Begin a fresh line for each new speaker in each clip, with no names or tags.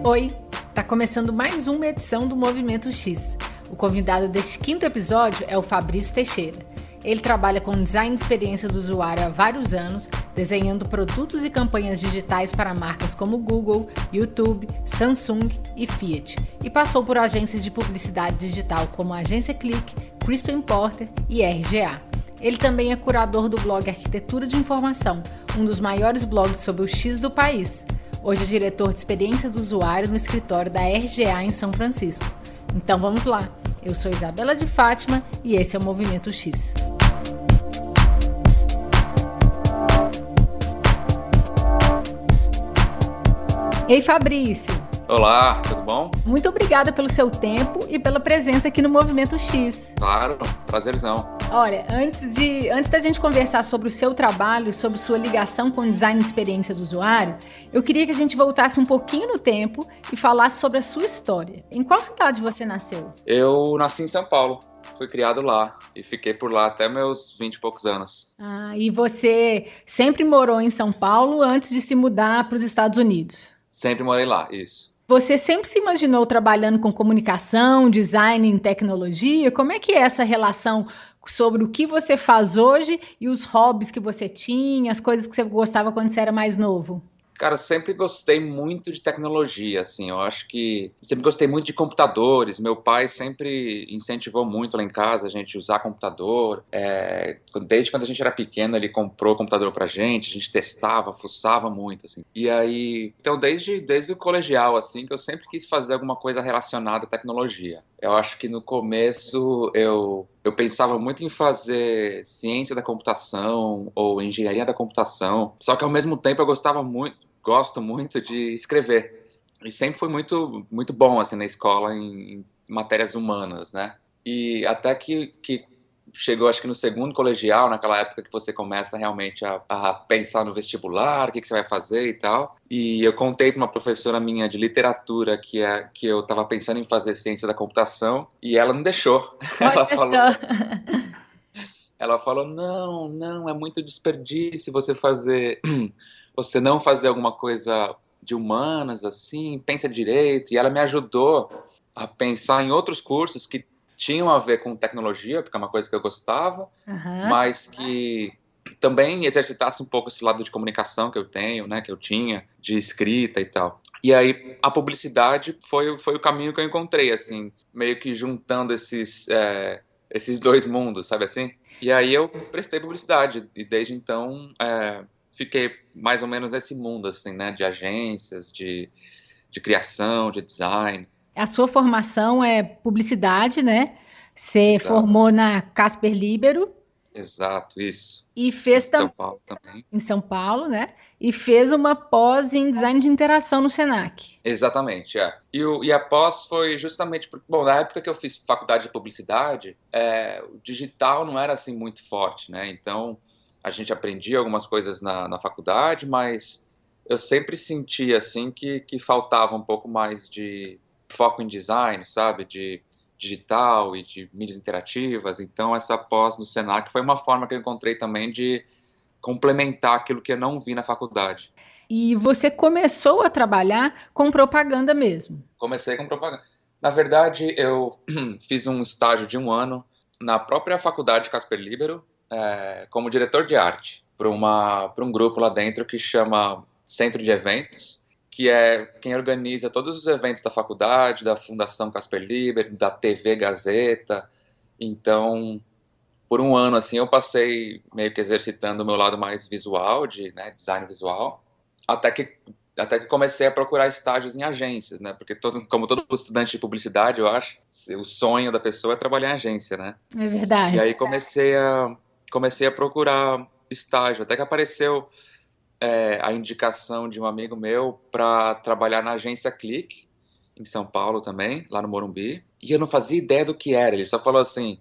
Oi, tá começando mais uma edição do Movimento X. O convidado deste 5º episódio é o Fabrício Teixeira. Ele trabalha com design de experiência do usuário há vários anos, desenhando produtos e campanhas digitais para marcas como Google, YouTube, Samsung e Fiat, e passou por agências de publicidade digital como a Agência Click, Crispin Porter e RGA. Ele também é curador do blog Arquitetura de Informação, um dos maiores blogs sobre o X do país. Hoje é diretor de experiência do usuário no escritório da RGA em São Francisco. Então vamos lá, eu sou Isabela de Fátima e esse é o Movimento X. Ei, Fabrício!
Olá, tudo bom?
Muito obrigada pelo seu tempo e pela presença aqui no Movimento X.
Claro, prazerzão.
Olha, antes da gente conversar sobre o seu trabalho, sobre sua ligação com o design de experiência do usuário, eu queria que a gente voltasse um pouquinho no tempo e falasse sobre a sua história. Em qual cidade você nasceu?
Eu nasci em São Paulo, fui criado lá e fiquei por lá até meus 20 e poucos anos.
E você sempre morou em São Paulo antes de se mudar para os Estados Unidos?
Sempre morei lá, isso.
Você sempre se imaginou trabalhando com comunicação, design e tecnologia? Como é que é essa relação sobre o que você faz hoje e os hobbies que você tinha, as coisas que você gostava quando você era mais novo?
Cara, sempre gostei muito de tecnologia, assim, eu acho que sempre gostei muito de computadores, meu pai sempre incentivou muito lá em casa a gente usar computador, desde quando a gente era pequeno ele comprou computador pra gente, a gente testava, fuçava muito, assim, e aí, então desde o colegial, assim, que eu sempre quis fazer alguma coisa relacionada à tecnologia. Eu acho que no começo eu pensava muito em fazer ciência da computação ou engenharia da computação, só que ao mesmo tempo eu gosto muito de escrever. E sempre fui muito, muito bom assim, na escola em matérias humanas, né? E até que chegou, acho que no segundo colegial, naquela época que você começa realmente a pensar no vestibular, o que você vai fazer e tal. E eu contei para uma professora minha de literatura que eu estava pensando em fazer ciência da computação e ela não deixou. Ela falou, não, é muito desperdício você não fazer alguma coisa de humanas, assim, pensa direito. E ela me ajudou a pensar em outros cursos que tinham a ver com tecnologia, porque é uma coisa que eu gostava, mas que também exercitasse um pouco esse lado de comunicação que eu tenho, né, que eu tinha, de escrita e tal. E aí a publicidade foi o caminho que eu encontrei, assim, meio que juntando esses dois mundos, sabe assim? E aí eu prestei publicidade e desde então fiquei mais ou menos nesse mundo, assim, né, de agências, de criação, de design.
A sua formação é publicidade, né? Você
Exato.
formou na Casper Libero.
Exato, isso.
E fez
em São Paulo também.
Em São Paulo, né? E fez uma pós em design de interação no Senac.
Exatamente, E a pós foi justamente porque, bom, na época que eu fiz faculdade de publicidade, o digital não era assim muito forte, né? Então a gente aprendia algumas coisas na faculdade, mas eu sempre senti assim que faltava um pouco mais de foco em design, sabe? De digital e de mídias interativas. Então essa pós no Senac foi uma forma que eu encontrei também de complementar aquilo que eu não vi na faculdade.
E você começou a trabalhar com propaganda mesmo?
Comecei com propaganda. Na verdade, eu fiz um estágio de 1 ano na própria faculdade Casper Libero, como diretor de arte, para um grupo lá dentro que chama Centro de Eventos, que é quem organiza todos os eventos da faculdade, da Fundação Casper Libero, da TV Gazeta. Então, por 1 ano, assim, eu passei meio que exercitando o meu lado mais visual, né, design visual, até que comecei a procurar estágios em agências, né, porque como todo estudante de publicidade, eu acho, o sonho da pessoa é trabalhar em agência, né.
É verdade.
E aí comecei a procurar estágio, até que apareceu a indicação de um amigo meu para trabalhar na agência Click, em São Paulo também, lá no Morumbi, e eu não fazia ideia do que era, ele só falou assim,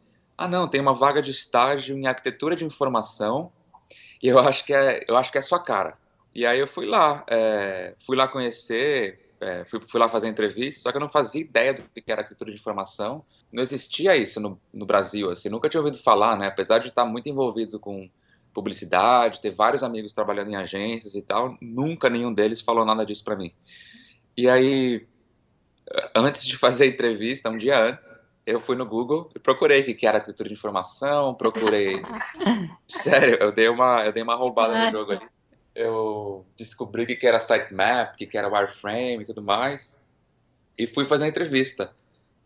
não, tem uma vaga de estágio em arquitetura de informação, e eu acho que é sua cara. E aí eu fui lá conhecer, fui lá fazer entrevista, só que eu não fazia ideia do que era arquitetura de informação, não existia isso no Brasil, assim, nunca tinha ouvido falar, né, apesar de estar muito envolvido com publicidade, ter vários amigos trabalhando em agências e tal, nunca nenhum deles falou nada disso pra mim. E aí Antes de fazer a entrevista, um dia antes, eu fui no Google e procurei o que era arquitetura de informação, procurei... Sério, eu dei uma roubada no jogo
Massa.
ali. Eu descobri o que era sitemap, o que era wireframe e tudo mais, e fui fazer a entrevista,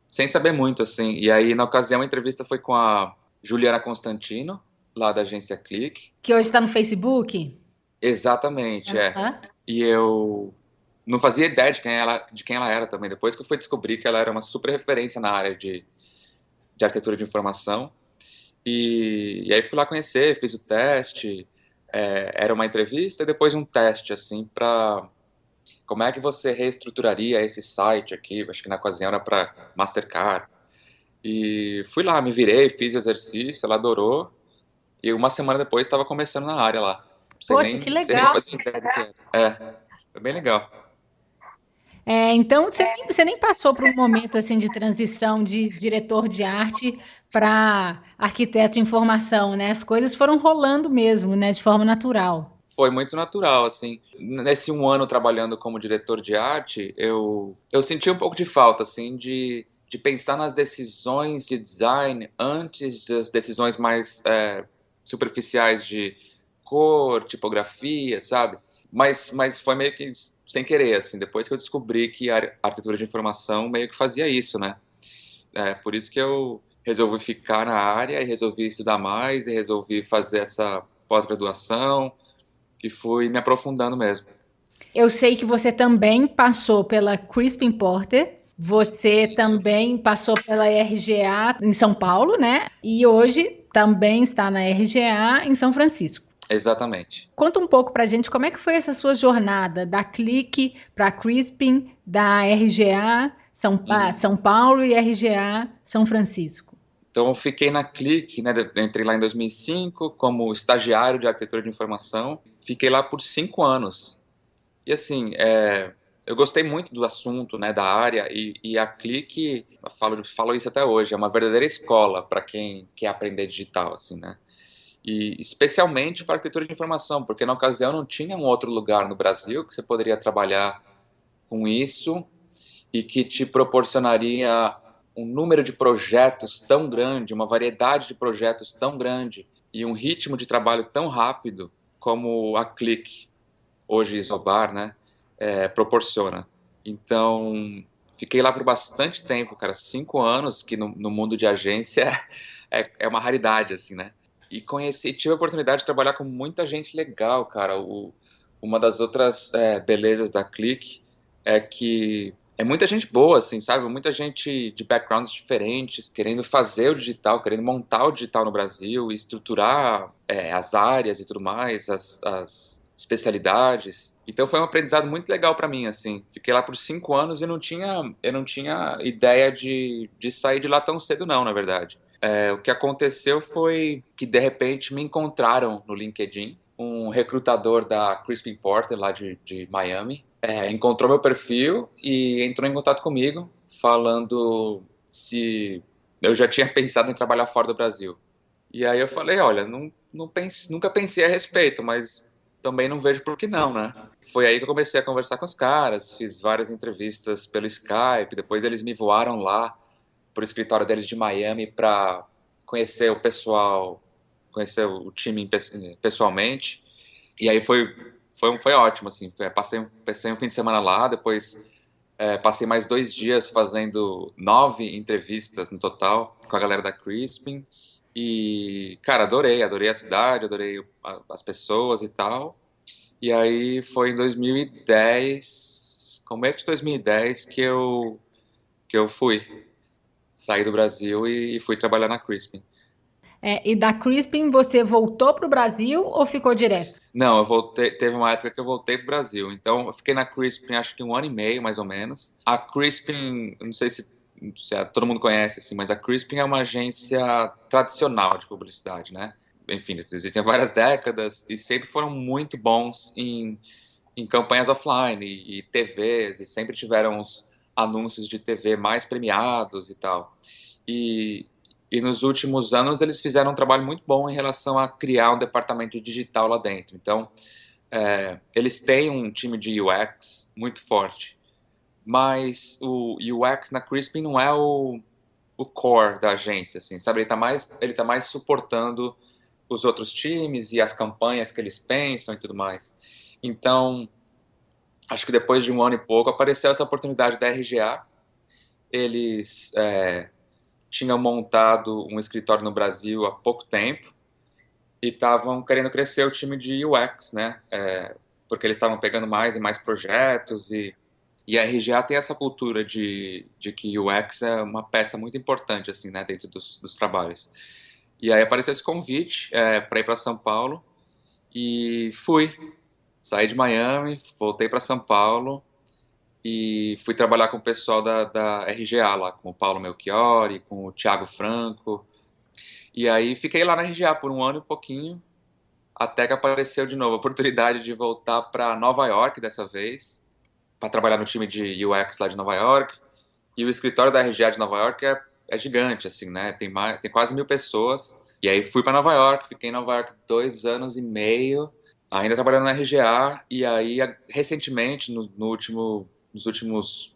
sem saber muito, assim. E aí, na ocasião, a entrevista foi com a Juliana Constantino, lá da agência Click.
Que hoje está no Facebook?
Exatamente, é.
Aham.
E eu não fazia ideia de quem ela era também. Depois que eu fui descobrir que ela era uma super referência na área de arquitetura de informação. E aí fui lá conhecer, fiz o teste. Era uma entrevista e depois um teste, assim, para como é que você reestruturaria esse site aqui. Acho que na ocasião era para Mastercard. E fui lá, me virei, fiz o exercício, ela adorou. E uma semana depois estava começando na área lá.
Poxa, que
Sem nem
legal.
fazer ideia do que era. Foi bem legal.
Então você nem passou por um momento assim de transição de diretor de arte para arquiteto de informação, né? As coisas foram rolando mesmo, né? De forma natural.
Foi muito natural, assim. Nesse um ano trabalhando como diretor de arte, eu senti um pouco de falta, assim, de pensar nas decisões de design antes das decisões mais superficiais de cor, tipografia, sabe? Mas foi meio que sem querer, assim, depois que eu descobri que a arquitetura de informação meio que fazia isso, né? Por isso que eu resolvi ficar na área e resolvi estudar mais e resolvi fazer essa pós-graduação e fui me aprofundando mesmo.
Eu sei que você também passou pela Crispin Porter, você
Isso.
também passou pela RGA em São Paulo, né? E hoje também está na RGA em São Francisco.
Exatamente.
Conta um pouco pra gente como é que foi essa sua jornada da Clique para Crispin, da RGA
Uhum.
São Paulo e RGA São Francisco.
Então, eu fiquei na Click, né? Entrei lá em 2005 como estagiário de arquitetura de informação. Fiquei lá por 5 anos. E assim, eu gostei muito do assunto, né, da área, e a Click, eu falo isso até hoje, é uma verdadeira escola para quem quer aprender digital, assim, né? E especialmente para arquitetura de informação, porque na ocasião não tinha um outro lugar no Brasil que você poderia trabalhar com isso e que te proporcionaria um número de projetos tão grande, uma variedade de projetos tão grande e um ritmo de trabalho tão rápido como a Click, hoje Isobar, né, proporciona. Então, fiquei lá por bastante tempo, cara, 5 anos, que no mundo de agência é uma raridade, assim, né? E tive a oportunidade de trabalhar com muita gente legal, cara. Uma das outras belezas da Click é que é muita gente boa, assim, sabe? Muita gente de backgrounds diferentes, querendo fazer o digital, querendo montar o digital no Brasil, estruturar as áreas e tudo mais, as especialidades. Então foi um aprendizado muito legal para mim, assim. Fiquei lá por 5 anos e eu não tinha ideia de sair de lá tão cedo, não, na verdade. O que aconteceu foi que, de repente, me encontraram no LinkedIn, um recrutador da Crispin Porter, lá de Miami, encontrou meu perfil e entrou em contato comigo, falando se eu já tinha pensado em trabalhar fora do Brasil. E aí eu falei, olha, nunca pensei a respeito, mas também não vejo por que não, né? Foi aí que eu comecei a conversar com os caras, fiz várias entrevistas pelo Skype, depois eles me voaram lá pro escritório deles de Miami para conhecer o pessoal, conhecer o time pessoalmente. E aí foi ótimo, assim. Passei um fim de semana lá, depois passei mais 2 dias fazendo 9 entrevistas no total com a galera da Crispin. E, cara, adorei a cidade, adorei as pessoas e tal. E aí foi em 2010, começo de 2010, que eu saí do Brasil e fui trabalhar na Crispin.
E da Crispin você voltou para o Brasil ou ficou direto?
Não, eu voltei, teve uma época que eu voltei pro Brasil, então eu fiquei na Crispin acho que 1 ano e meio, mais ou menos. A Crispin, eu não sei se todo mundo conhece, assim, mas a Crispin é uma agência tradicional de publicidade, né? Enfim, existem várias décadas e sempre foram muito bons em campanhas offline e TVs, e sempre tiveram os anúncios de TV mais premiados e tal. E, e nos últimos anos eles fizeram um trabalho muito bom em relação a criar um departamento digital lá dentro. Então, eles têm um time de UX muito forte. mas o UX na Crispin não é o core da agência, assim, sabe? Ele tá mais suportando os outros times e as campanhas que eles pensam e tudo mais. Então, acho que depois de um ano e pouco apareceu essa oportunidade da RGA. Eles tinham montado um escritório no Brasil há pouco tempo e estavam querendo crescer o time de UX, né? Porque eles estavam pegando mais e mais projetos e a RGA tem essa cultura de que UX é uma peça muito importante, assim, né, dentro dos trabalhos. E aí apareceu esse convite para ir para São Paulo e fui. Saí de Miami, voltei para São Paulo e fui trabalhar com o pessoal da RGA lá, com o Paulo Melchiori, com o Thiago Franco. E aí fiquei lá na RGA por um ano e pouquinho, até que apareceu de novo a oportunidade de voltar para Nova York dessa vez, para trabalhar no time de UX lá de Nova York. E o escritório da RGA de Nova York é gigante, assim, né? Tem quase 1.000 pessoas. E aí fui para Nova York, fiquei em Nova York 2 anos e meio, ainda trabalhando na RGA. E aí, recentemente, nos últimos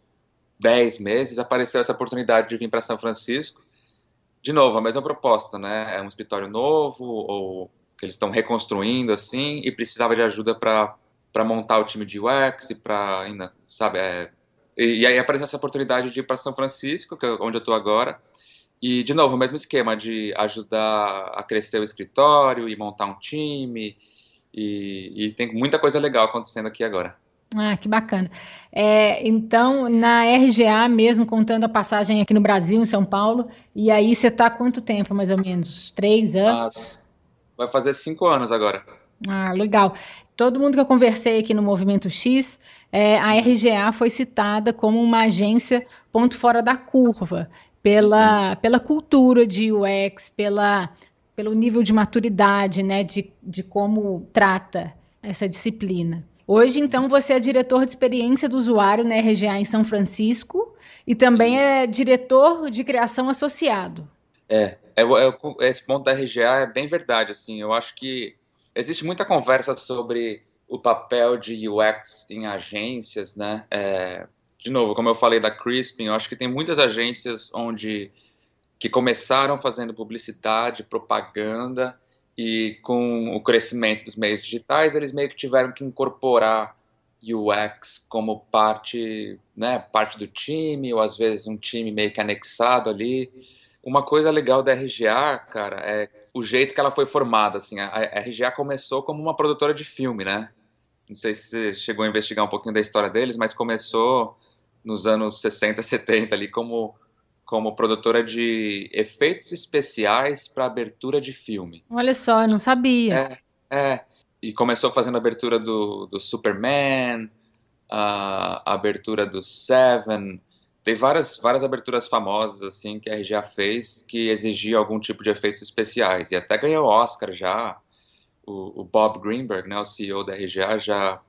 10 meses, apareceu essa oportunidade de vir para São Francisco. De novo, a mesma proposta, né? É um escritório novo, ou que eles estão reconstruindo, assim, e precisava de ajuda para montar o time de UX e para, ainda, sabe, e aí apareceu essa oportunidade de ir para São Francisco, que é onde eu estou agora, e, de novo, o mesmo esquema de ajudar a crescer o escritório e montar um time, e tem muita coisa legal acontecendo aqui agora.
Ah, que bacana. Então, na RGA mesmo, contando a passagem aqui no Brasil, em São Paulo, e aí você está há quanto tempo, mais ou menos? 3 anos?
Ah, vai fazer 5 anos agora.
Ah, legal. Todo mundo que eu conversei aqui no Movimento X, a
Uhum,
RGA foi citada como uma agência ponto fora da curva,
uhum.
pela cultura de UX, pelo nível de maturidade, né, de como trata essa disciplina. Hoje, então, você é diretor de experiência do usuário na RGA em São Francisco e também
Isso.
é diretor de criação associado.
Esse ponto da RGA é bem verdade, assim, eu acho que existe muita conversa sobre o papel de UX em agências, né? De novo, como eu falei da Crispin, eu acho que tem muitas agências que começaram fazendo publicidade, propaganda, e com o crescimento dos meios digitais, eles meio que tiveram que incorporar UX como parte, né, parte do time, ou às vezes um time meio que anexado ali. Uma coisa legal da RGA, cara, é o jeito que ela foi formada, assim. A RGA começou como uma produtora de filme, né? Não sei se você chegou a investigar um pouquinho da história deles, mas começou nos anos 60, 70 ali como produtora de efeitos especiais para abertura de filme.
Olha só, eu não sabia.
É, e começou fazendo a abertura do Superman, a abertura do Seven. Tem várias aberturas famosas assim que a RGA fez que exigia algum tipo de efeitos especiais. E até ganhou Oscar já. O Bob Greenberg, né, o CEO da RGA, já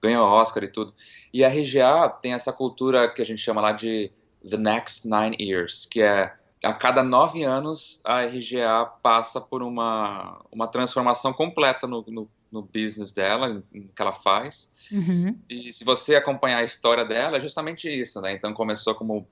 ganhou Oscar e tudo. E a RGA tem essa cultura que a gente chama lá de The Next 9 Years, que é a cada 9 anos a RGA passa por uma transformação completa no business dela, no que ela faz.
Uhum.
E se você acompanhar a história dela, é justamente isso, né? Então começou como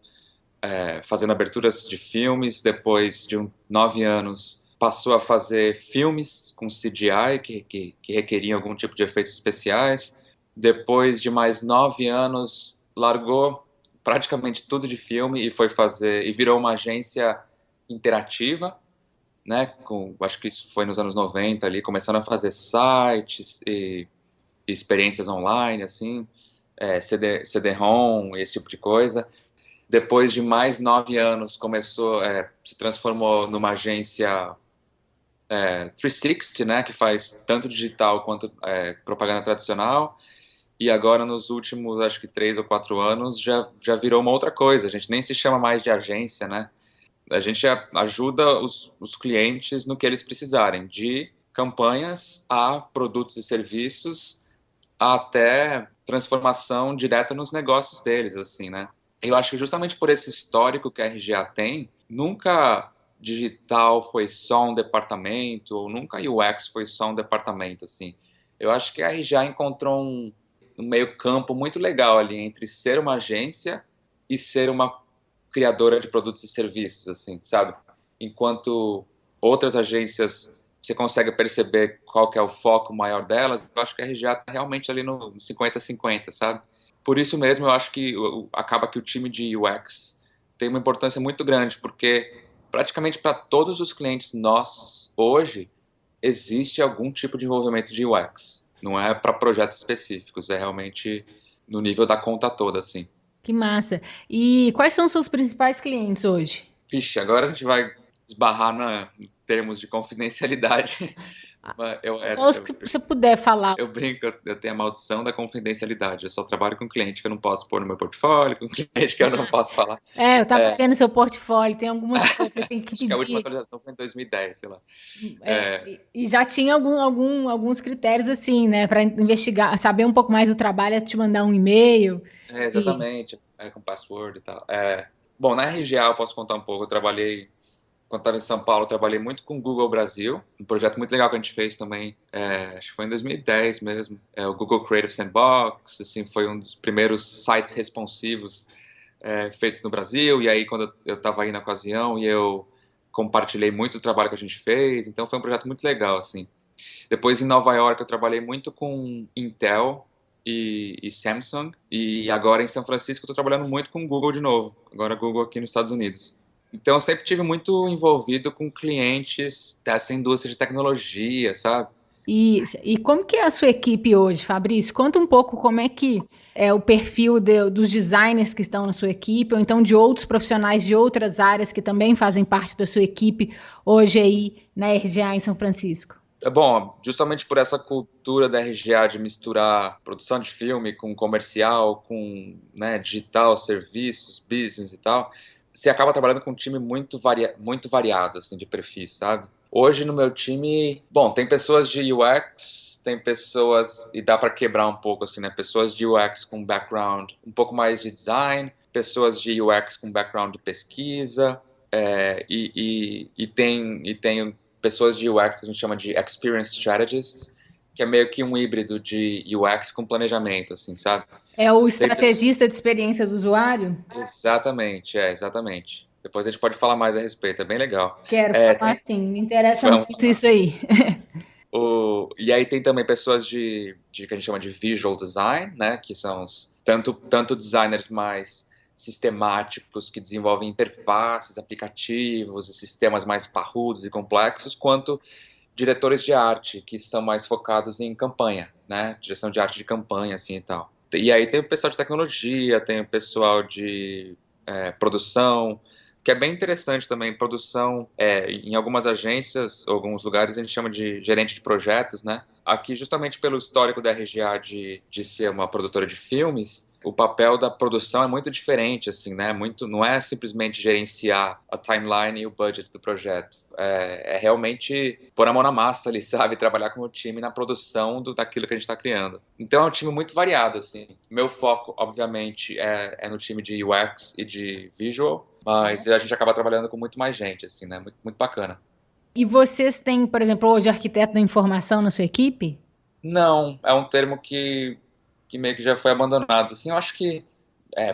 fazendo aberturas de filmes, depois de 9 anos passou a fazer filmes com CGI que requeriam algum tipo de efeitos especiais. Depois de mais 9 anos, largou praticamente tudo de filme e foi fazer e virou uma agência interativa, né? Acho que isso foi nos anos 90 ali, começando a fazer sites e experiências online, assim, CD-ROM, esse tipo de coisa. Depois de mais 9 anos, se transformou numa agência 360, né, que faz tanto digital quanto propaganda tradicional. E agora, nos últimos, acho que 3 ou 4 anos, já virou uma outra coisa. A gente nem se chama mais de agência, né? A gente ajuda os clientes no que eles precisarem, de campanhas a produtos e serviços, até transformação direta nos negócios deles, assim, né? Eu acho que justamente por esse histórico que a RGA tem, nunca digital foi só um departamento, ou nunca UX foi só um departamento, assim. Eu acho que a RGA encontrou meio campo muito legal ali entre ser uma agência e ser uma criadora de produtos e serviços, assim, sabe? Enquanto outras agências você consegue perceber qual que é o foco maior delas, eu acho que a RGA está realmente ali no 50-50, sabe? Por isso mesmo eu acho que acaba que o time de UX tem uma importância muito grande, porque praticamente para todos os clientes nossos, hoje, existe algum tipo de envolvimento de UX. Não é para projetos específicos, é realmente no nível da conta toda, assim.
Que massa. E quais são os seus principais clientes hoje?
Vixe, agora a gente vai esbarrar em termos de confidencialidade.
Só os que você puder falar.
Eu brinco, eu tenho a maldição da confidencialidade. Eu só trabalho com cliente que eu não posso pôr no meu portfólio, com cliente que eu não posso falar.
Eu estava vendo seu portfólio, tem algumas coisas que você tem que
Acho que a última
pedir.
atualização foi em 2010, sei lá.
E já tinha alguns critérios assim, né, para investigar, saber um pouco mais do trabalho, é te mandar um e-mail.
Exatamente, com password e tal. Bom, na RGA eu posso contar um pouco. Eu trabalhei, quando estava em São Paulo, eu trabalhei muito com o Google Brasil, um projeto muito legal que a gente fez também, acho que foi em 2010 mesmo, o Google Creative Sandbox, assim, foi um dos primeiros sites responsivos feitos no Brasil, e aí quando eu estava aí na ocasião, e eu compartilhei muito do trabalho que a gente fez, então foi um projeto muito legal, assim. Depois em Nova York eu trabalhei muito com Intel e Samsung, e agora em São Francisco eu estou trabalhando muito com Google de novo, agora Google aqui nos Estados Unidos. Então eu sempre tive muito envolvido com clientes dessa indústria de tecnologia, sabe?
E como que é a sua equipe hoje, Fabrício? Conta um pouco como é que é o perfil dos designers que estão na sua equipe, ou então de outros profissionais de outras áreas que também fazem parte da sua equipe hoje aí na RGA em São Francisco.
Bom, justamente por essa cultura da RGA de misturar produção de filme com comercial, com, né, digital, serviços, business e tal, você acaba trabalhando com um time muito variado, assim, de perfis, sabe? Hoje no meu time, bom, tem pessoas de UX, tem pessoas, e dá para quebrar um pouco, assim, né? Pessoas de UX com background um pouco mais de design, pessoas de UX com background de pesquisa, e tem pessoas de UX que a gente chama de Experience Strategists, que é meio que um híbrido de UX com planejamento, assim, sabe?
É o estrategista de experiência do usuário?
Exatamente, exatamente. Depois a gente pode falar mais a respeito, é bem legal.
Quero falar sim, me interessa muito isso aí.
E aí tem também pessoas de que a gente chama de visual design, né, que são tanto designers mais sistemáticos que desenvolvem interfaces, aplicativos e sistemas mais parrudos e complexos, quanto diretores de arte que são mais focados em campanha, né, direção de arte de campanha, assim e tal. E aí tem o pessoal de tecnologia, tem o pessoal de produção, que é bem interessante também. Produção, em algumas agências, alguns lugares, a gente chama de gerente de projetos, né? Aqui, justamente pelo histórico da RGA de ser uma produtora de filmes, o papel da produção é muito diferente, assim, né? Não é simplesmente gerenciar a timeline e o budget do projeto. É realmente pôr a mão na massa ali, sabe? Trabalhar com o time na produção daquilo que a gente está criando. Então é um time muito variado, assim. Meu foco, obviamente, é no time de UX e de visual, mas a gente acaba trabalhando com muito mais gente, assim, né? Muito, muito bacana.
E vocês têm, por exemplo, hoje arquiteto da informação na sua equipe?
Não, é um termo que meio que já foi abandonado. Assim, eu acho que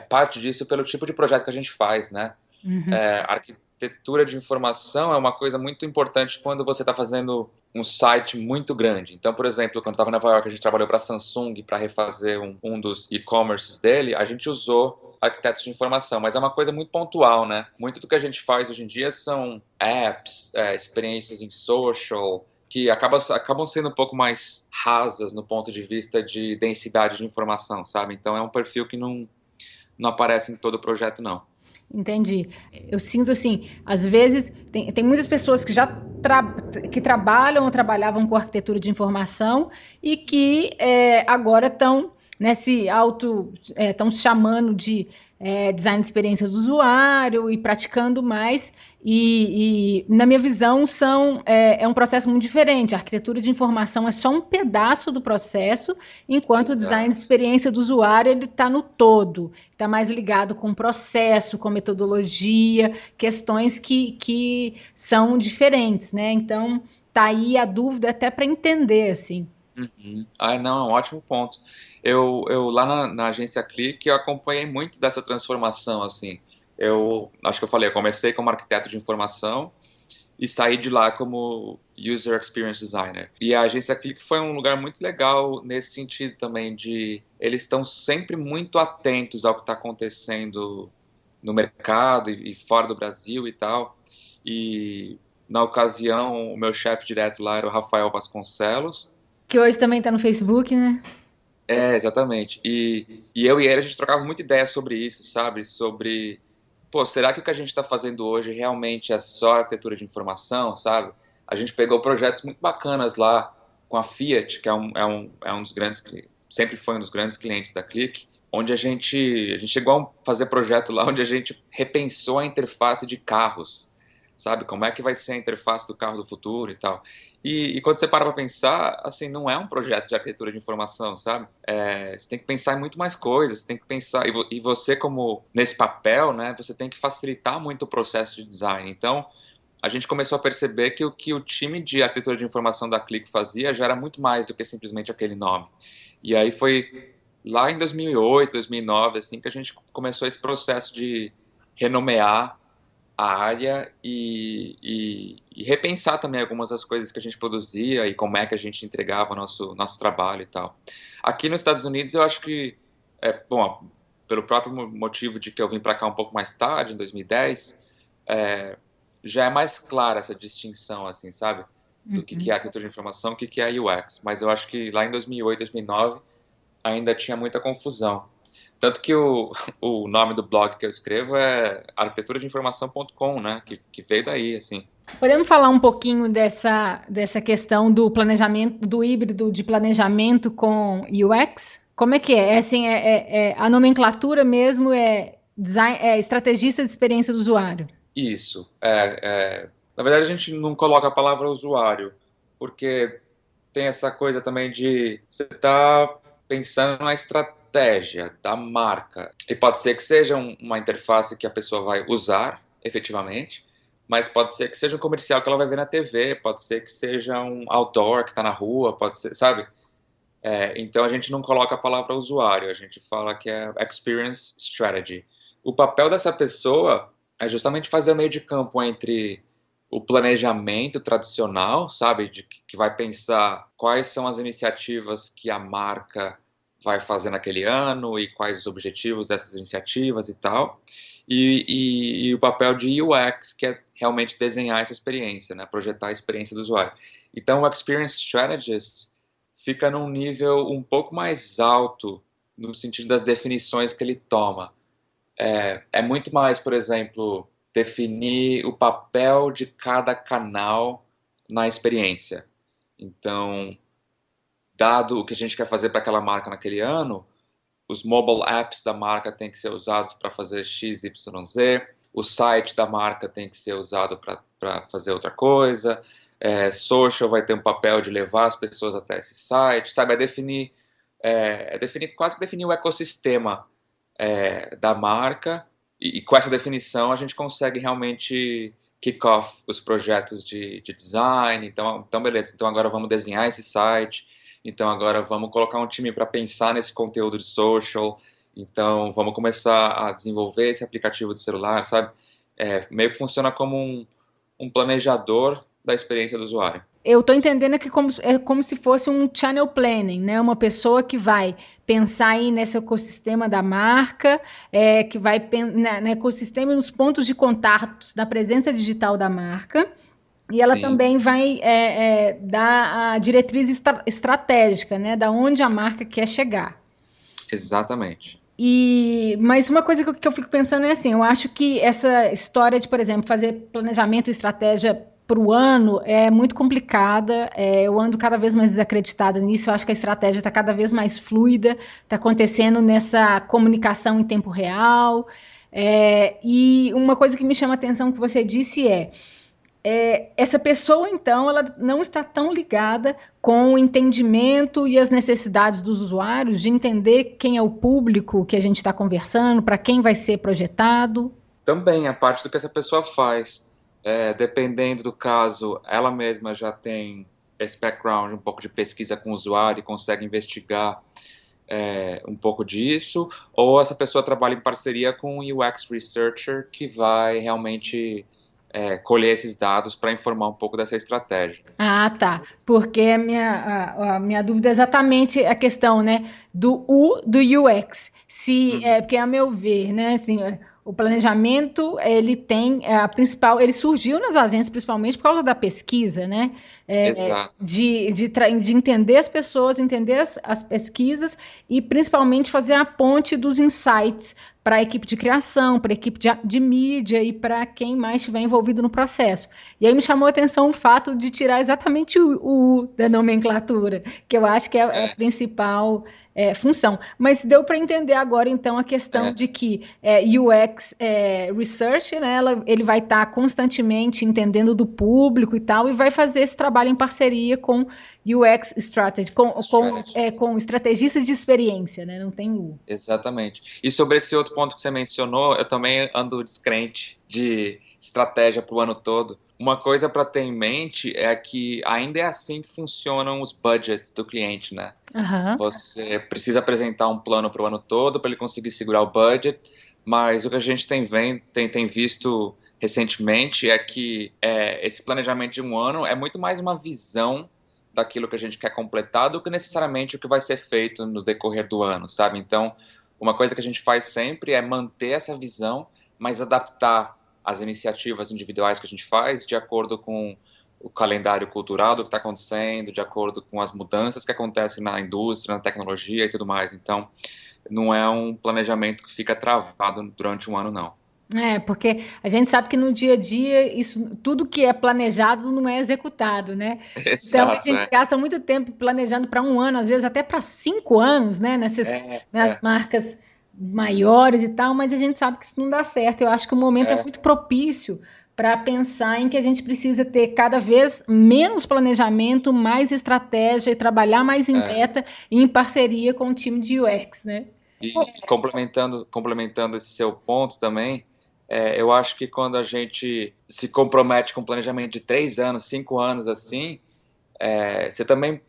parte disso pelo tipo de projeto que a gente faz, né?
Uhum.
Arquitetura de informação é uma coisa muito importante quando você está fazendo um site muito grande. Então, por exemplo, quando estava em Nova York, a gente trabalhou para a Samsung para refazer um dos e-commerces dele, a gente usou arquitetos de informação, mas é uma coisa muito pontual, né? Muito do que a gente faz hoje em dia são apps, experiências em social, que acabam sendo um pouco mais rasas no ponto de vista de densidade de informação, sabe? Então é um perfil que não aparece em todo o projeto, não.
Entendi. Eu sinto assim, às vezes tem muitas pessoas que já que trabalham ou trabalhavam com arquitetura de informação e que agora estão estão chamando de design de experiência do usuário e praticando mais, e na minha visão é um processo muito diferente. A arquitetura de informação é só um pedaço do processo, enquanto o design de experiência do usuário ele está no todo, está mais ligado com o processo, com metodologia, questões que são diferentes, né? Então tá aí a dúvida até para entender, assim.
Uhum. Ah, não, é um ótimo ponto. Eu lá na agência Click, eu acompanhei muito dessa transformação, assim. Eu acho que eu falei, eu comecei como arquiteto de informação e saí de lá como User Experience Designer. E a agência Click foi um lugar muito legal nesse sentido também de eles estão sempre muito atentos ao que está acontecendo no mercado e fora do Brasil e tal. E na ocasião, o meu chefe direto lá era o Rafael Vasconcelos.
Que hoje também tá no Facebook, né?
É, exatamente. E eu e ele, a gente trocava muita ideia sobre isso, sabe? Sobre, pô, será que o que a gente está fazendo hoje realmente é só arquitetura de informação, sabe? A gente pegou projetos muito bacanas lá com a Fiat, que é um dos grandes, sempre foi um dos grandes clientes da Click, onde a gente chegou a fazer projeto lá onde a gente repensou a interface de carros, sabe? Como é que vai ser a interface do carro do futuro e tal. E quando você para pensar, assim, não é um projeto de arquitetura de informação, sabe? Você tem que pensar em muito mais coisas, você tem que pensar, e você como nesse papel, né, você tem que facilitar muito o processo de design. Então, a gente começou a perceber que o time de arquitetura de informação da Click fazia já era muito mais do que simplesmente aquele nome. E aí foi lá em 2008, 2009, assim, que a gente começou esse processo de renomear a área e repensar também algumas das coisas que a gente produzia e como é que a gente entregava o nosso trabalho e tal. Aqui nos Estados Unidos, eu acho que, bom, pelo próprio motivo de que eu vim para cá um pouco mais tarde, em 2010, é, já é mais clara essa distinção, assim, sabe? Do que é arquitetura de informação, o que é UX. Mas eu acho que lá em 2008, 2009, ainda tinha muita confusão. Tanto que o nome do blog que eu escrevo é arquiteturadeinformação.com, né? Que veio daí, assim.
Podemos falar um pouquinho dessa questão do planejamento, do híbrido de planejamento com UX? Como é que é? Assim, a nomenclatura mesmo é, design, é estrategista de experiência do usuário.
Isso. Na verdade, a gente não coloca a palavra usuário, porque tem essa coisa também de você estar pensando na estratégia da marca. E pode ser que seja uma interface que a pessoa vai usar efetivamente, mas pode ser que seja um comercial que ela vai ver na TV, pode ser que seja um outdoor que está na rua, pode ser, sabe? Então a gente não coloca a palavra usuário, a gente fala que é experience strategy. O papel dessa pessoa é justamente fazer o meio de campo entre o planejamento tradicional, sabe, que vai pensar quais são as iniciativas que a marca vai fazer naquele ano e quais os objetivos dessas iniciativas e tal, e o papel de UX, que é realmente desenhar essa experiência, né, projetar a experiência do usuário. Então, o Experience Strategist fica num nível um pouco mais alto no sentido das definições que ele toma. É muito mais, por exemplo, definir o papel de cada canal na experiência. Então, dado o que a gente quer fazer para aquela marca naquele ano, os mobile apps da marca têm que ser usados para fazer X, Y, Z, o site da marca tem que ser usado para fazer outra coisa, social vai ter um papel de levar as pessoas até esse site, sabe? Quase que definir o ecossistema da marca, e com essa definição a gente consegue realmente kick off os projetos de design. Então, beleza, então agora vamos desenhar esse site, então agora vamos colocar um time para pensar nesse conteúdo de social, então vamos começar a desenvolver esse aplicativo de celular, sabe? Meio que funciona como um planejador da experiência do usuário.
Eu estou entendendo que é como se fosse um channel planning, né? Uma pessoa que vai pensar aí nesse ecossistema da marca, que vai no ecossistema e nos pontos de contatos da presença digital da marca, e ela
Sim.
também vai dar a diretriz estratégica, né? Da onde a marca quer chegar.
Exatamente.
Mas uma coisa que eu fico pensando é assim, eu acho que essa história de, por exemplo, fazer planejamento e estratégia para o ano é muito complicada, eu ando cada vez mais desacreditada nisso, eu acho que a estratégia está cada vez mais fluida, está acontecendo nessa comunicação em tempo real, e uma coisa que me chama a atenção que você disse essa pessoa, então, ela não está tão ligada com o entendimento e as necessidades dos usuários, de entender quem é o público que a gente está conversando, para quem vai ser projetado.
Também, a parte do que essa pessoa faz. Dependendo do caso, ela mesma já tem esse background um pouco de pesquisa com o usuário e consegue investigar um pouco disso, ou essa pessoa trabalha em parceria com um UX Researcher que vai realmente colher esses dados para informar um pouco dessa estratégia.
Ah, tá. Porque a minha dúvida é exatamente a questão, né, do UX. Se,
Uhum.
porque a meu ver, né, assim, o planejamento, ele tem a principal, ele surgiu nas agências principalmente por causa da pesquisa, né,
Exato.
de entender as pessoas, entender as pesquisas e principalmente fazer a ponte dos insights para a equipe de criação, para a equipe de mídia e para quem mais estiver envolvido no processo. E aí me chamou a atenção o fato de tirar exatamente o U da nomenclatura, que eu acho que é a
É,
principal função. Mas deu para entender agora, então, a questão
é,
de que UX Research, né, ele vai estar constantemente entendendo do público e tal, e vai fazer esse trabalho em parceria com UX Strategy,
strategies.
com estrategistas de experiência, né? Não tem U.
Exatamente. E sobre esse outro ponto que você mencionou, eu também ando descrente de estratégia para o ano todo. Uma coisa para ter em mente é que ainda é assim que funcionam os budgets do cliente, né?
Aham.
Você precisa apresentar um plano para o ano todo para ele conseguir segurar o budget, mas o que a gente tem visto recentemente é que esse planejamento de um ano é muito mais uma visão daquilo que a gente quer completar do que necessariamente o que vai ser feito no decorrer do ano, sabe? Então, uma coisa que a gente faz sempre é manter essa visão, mas adaptar as iniciativas individuais que a gente faz de acordo com o calendário cultural do que está acontecendo, de acordo com as mudanças que acontecem na indústria, na tecnologia e tudo mais. Então, não é um planejamento que fica travado durante um ano, não.
Porque a gente sabe que no dia a dia isso, tudo que é planejado não é executado, né? Então a
Exato,
gente gasta muito tempo planejando para um ano, às vezes até para 5 anos, né? Nas
é,
marcas maiores e tal, mas a gente sabe que isso não dá certo. Eu acho que o momento é
é,
muito propício para pensar em que a gente precisa ter cada vez menos planejamento, mais estratégia e trabalhar mais em
é.
meta e em parceria com o time de UX, né?
E complementando esse seu ponto também, eu acho que quando a gente se compromete com um planejamento de 3 anos, 5 anos assim, você também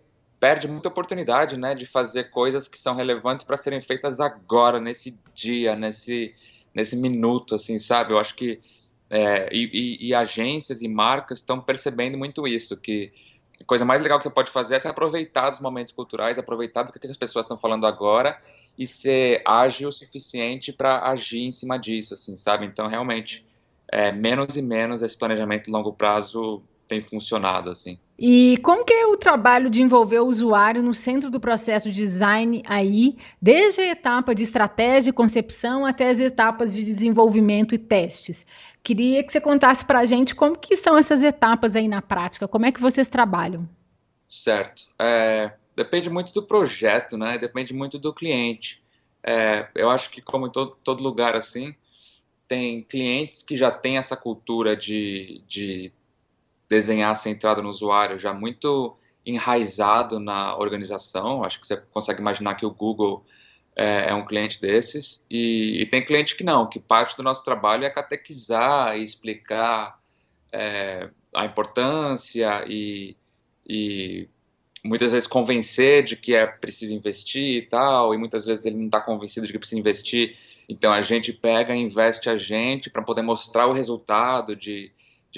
perde muita oportunidade, né, de fazer coisas que são relevantes para serem feitas agora, nesse dia, nesse minuto, assim, sabe? Eu acho que e agências e marcas estão percebendo muito isso, que a coisa mais legal que você pode fazer é se aproveitar dos momentos culturais, aproveitar do que as pessoas estão falando agora e ser ágil o suficiente para agir em cima disso, assim, sabe? Então, realmente, menos e menos esse planejamento a longo prazo tem funcionado, assim.
E como que é o trabalho de envolver o usuário no centro do processo de design aí, desde a etapa de estratégia e concepção até as etapas de desenvolvimento e testes? Queria que você contasse para a gente como que são essas etapas aí na prática, como é que vocês trabalham?
Certo. Depende muito do projeto, né? Depende muito do cliente. Eu acho que, como em todo lugar assim, tem clientes que já têm essa cultura de desenhar centrado no usuário já muito enraizado na organização. Acho que você consegue imaginar que o Google é um cliente desses. E tem cliente que não, que parte do nosso trabalho é catequizar e explicar a importância e muitas vezes convencer de que é preciso investir e tal, e muitas vezes ele não está convencido de que precisa investir. Então a gente pega e investe a gente para poder mostrar o resultado de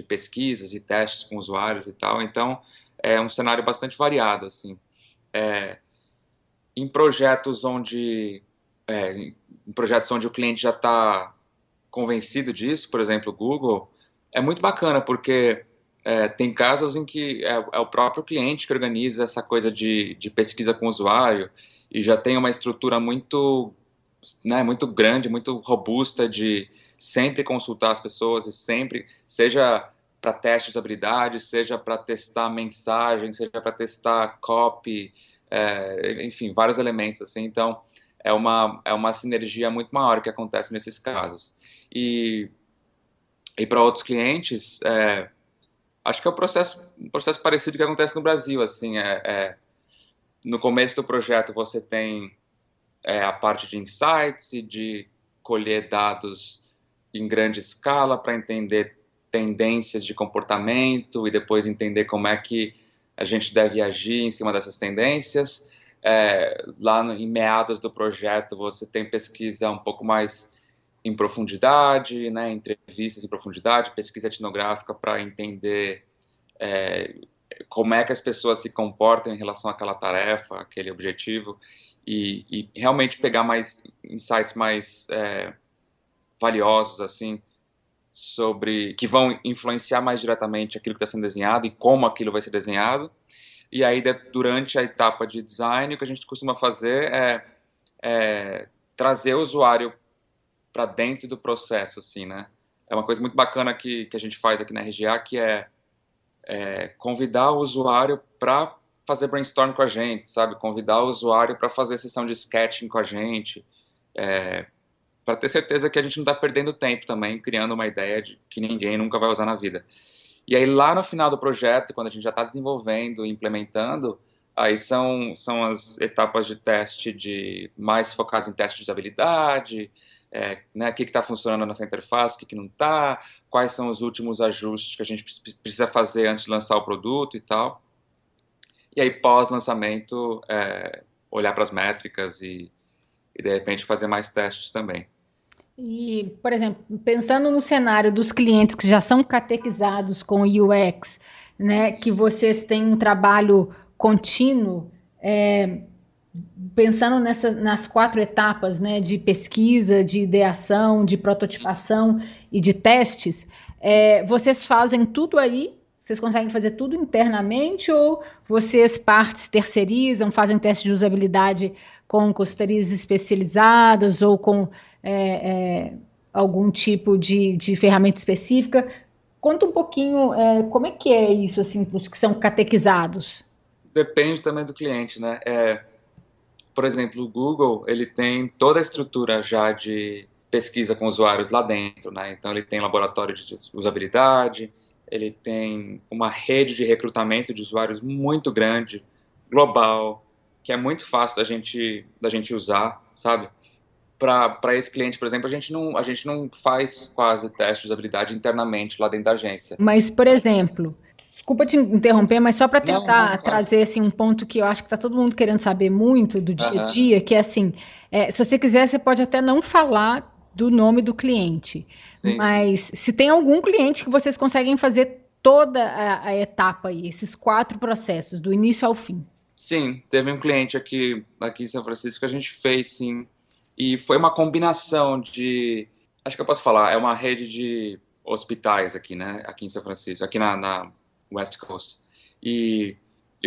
pesquisas e testes com usuários e tal. Então é um cenário bastante variado, assim. É, em projetos onde em projetos onde o cliente já está convencido disso, por exemplo, o Google, é muito bacana porque tem casos em que é o próprio cliente que organiza essa coisa de pesquisa com o usuário e já tem uma estrutura muito, né, muito grande, muito robusta de sempre consultar as pessoas e sempre, seja para teste de usabilidade, seja para testar mensagem, seja para testar copy, enfim, vários elementos assim. Então, é uma sinergia muito maior que acontece nesses casos. E, e para outros clientes, acho que é um processo parecido que acontece no Brasil. Assim, no começo do projeto você tem a parte de insights e de colher dados em grande escala para entender tendências de comportamento e depois entender como é que a gente deve agir em cima dessas tendências. Em meados do projeto, você tem pesquisa um pouco mais em profundidade, né, entrevistas em profundidade, pesquisa etnográfica para entender como é que as pessoas se comportam em relação àquela tarefa, aquele objetivo, e realmente pegar mais insights mais valiosos, assim, que vão influenciar mais diretamente aquilo que está sendo desenhado e como aquilo vai ser desenhado. E aí, durante a etapa de design, o que a gente costuma fazer é trazer o usuário para dentro do processo, assim, né? É uma coisa muito bacana que a gente faz aqui na RGA, que é convidar o usuário para fazer brainstorm com a gente, sabe? Convidar o usuário para fazer sessão de sketching com a gente, para ter certeza que a gente não está perdendo tempo também, criando uma ideia que ninguém nunca vai usar na vida. E aí, lá no final do projeto, quando a gente já está desenvolvendo e implementando, aí são as etapas de teste mais focadas em teste de usabilidade, né, o que está funcionando nessa interface, o que não está, quais são os últimos ajustes que a gente precisa fazer antes de lançar o produto e tal. E aí, pós-lançamento, olhar para as métricas e, de repente, fazer mais testes também.
E, por exemplo, pensando no cenário dos clientes que já são catequizados com UX, né, que vocês têm um trabalho contínuo, pensando nas 4 etapas, né, de pesquisa, de ideação, de prototipação e de testes, vocês fazem tudo aí? Vocês conseguem fazer tudo internamente ou vocês terceirizam, fazem teste de usabilidade com consultorias especializadas ou com algum tipo de ferramenta específica? Conta um pouquinho como é que é isso assim, para os que são catequizados.
Depende também do cliente, né? Por exemplo, o Google, ele tem toda a estrutura já de pesquisa com usuários lá dentro, né? Então, ele tem laboratório de usabilidade, ele tem uma rede de recrutamento de usuários muito grande, global, que é muito fácil da gente usar, sabe? Para esse cliente, por exemplo, a gente não faz quase teste de usabilidade internamente lá dentro da agência.
Mas, por exemplo, desculpa te interromper, mas só para tentar trazer assim, um ponto que eu acho que está todo mundo querendo saber muito do dia a dia, que é assim, se você quiser, você pode até não falar do nome do cliente, mas se tem algum cliente que vocês conseguem fazer toda a etapa aí, esses 4 processos, do início ao fim.
Sim, teve um cliente aqui em São Francisco que a gente fez, sim. E foi uma combinação acho que eu posso falar, é uma rede de hospitais aqui, né? Aqui em São Francisco, aqui na West Coast. E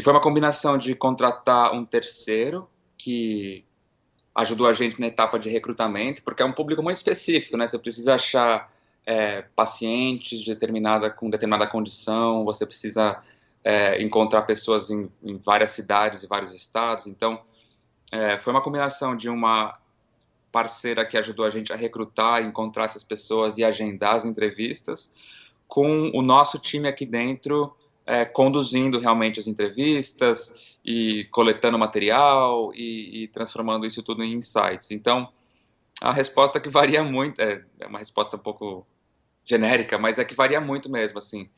foi uma combinação de contratar um terceiro que ajudou a gente na etapa de recrutamento, porque é um público muito específico, né? Você precisa achar pacientes com determinada condição, você precisa encontrar pessoas em várias cidades e vários estados. Então, foi uma combinação de uma parceira que ajudou a gente a recrutar, encontrar essas pessoas e agendar as entrevistas, com o nosso time aqui dentro conduzindo realmente as entrevistas e coletando material e transformando isso tudo em insights. Então, a resposta que varia muito, é uma resposta um pouco genérica, mas é que varia muito mesmo, assim.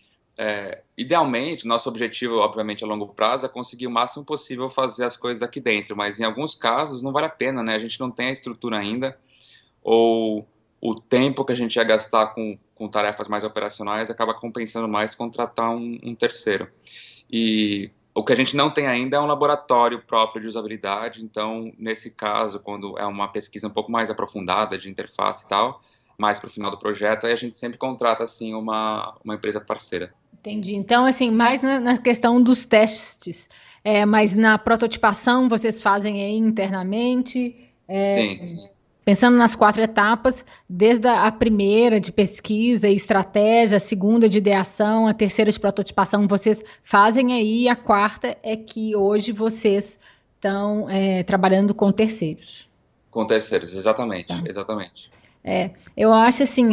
Idealmente, nosso objetivo, obviamente, a longo prazo, é conseguir o máximo possível fazer as coisas aqui dentro, mas em alguns casos não vale a pena, né? A gente não tem a estrutura ainda, ou o tempo que a gente ia gastar com tarefas mais operacionais acaba compensando mais contratar um terceiro. E o que a gente não tem ainda é um laboratório próprio de usabilidade, então, nesse caso, quando é uma pesquisa um pouco mais aprofundada de interface e tal, mais para o final do projeto, aí a gente sempre contrata, assim, uma empresa parceira.
Entendi. Então, assim, mais na questão dos testes, mas na prototipação vocês fazem aí internamente?
Sim.
Pensando nas 4 etapas, desde a primeira de pesquisa e estratégia, a segunda de ideação, a terceira de prototipação, vocês fazem aí, e a 4ª é que hoje vocês estão trabalhando com terceiros.
Com terceiros, exatamente, exatamente.
Eu acho assim,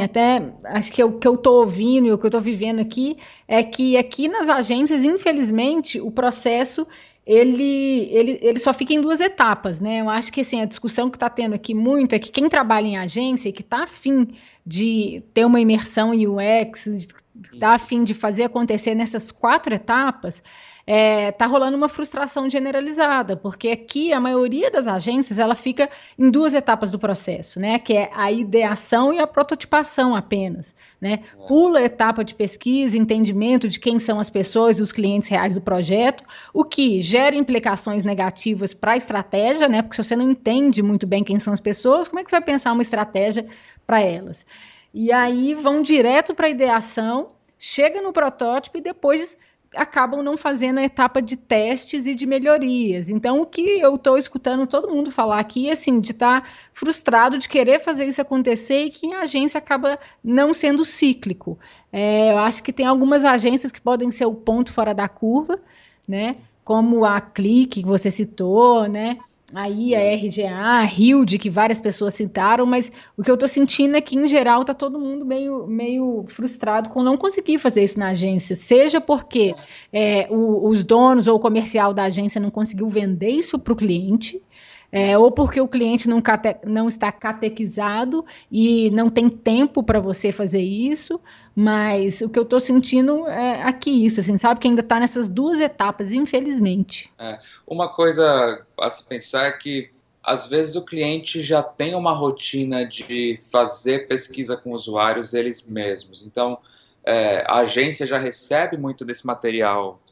acho que o que eu estou ouvindo e o que eu estou vivendo aqui é que aqui nas agências, infelizmente, o processo ele só fica em 2 etapas, né? Eu acho que assim, a discussão que está tendo aqui muito é que quem trabalha em agência e que está afim de ter uma imersão em UX, está a fim de fazer acontecer nessas 4 etapas, está rolando uma frustração generalizada, porque aqui a maioria das agências ela fica em 2 etapas do processo, né? Que é a ideação e a prototipação apenas, né? Pula a etapa de pesquisa, entendimento de quem são as pessoas e os clientes reais do projeto, o que gera implicações negativas para a estratégia, né? Porque se você não entende muito bem quem são as pessoas, como é que você vai pensar uma estratégia para elas? E aí vão direto para a ideação, chega no protótipo e depois acabam não fazendo a etapa de testes e de melhorias. Então, o que eu estou escutando todo mundo falar aqui é assim, de estar frustrado de querer fazer isso acontecer e que a agência acaba não sendo cíclico. Eu acho que tem algumas agências que podem ser o ponto fora da curva, né? Como a Clique, que você citou, né? Aí a RGA, a Hilde, que várias pessoas citaram, mas o que eu estou sentindo é que, em geral, está todo mundo meio frustrado com não conseguir fazer isso na agência, seja porque os donos ou o comercial da agência não conseguiu vender isso para o cliente, ou porque o cliente não está catequizado e não tem tempo para você fazer isso, mas o que eu estou sentindo é aqui isso, assim, sabe? Que ainda está nessas 2 etapas, infelizmente.
Uma coisa a se pensar é que, às vezes, o cliente já tem uma rotina de fazer pesquisa com usuários eles mesmos. Então, a agência já recebe muito desse material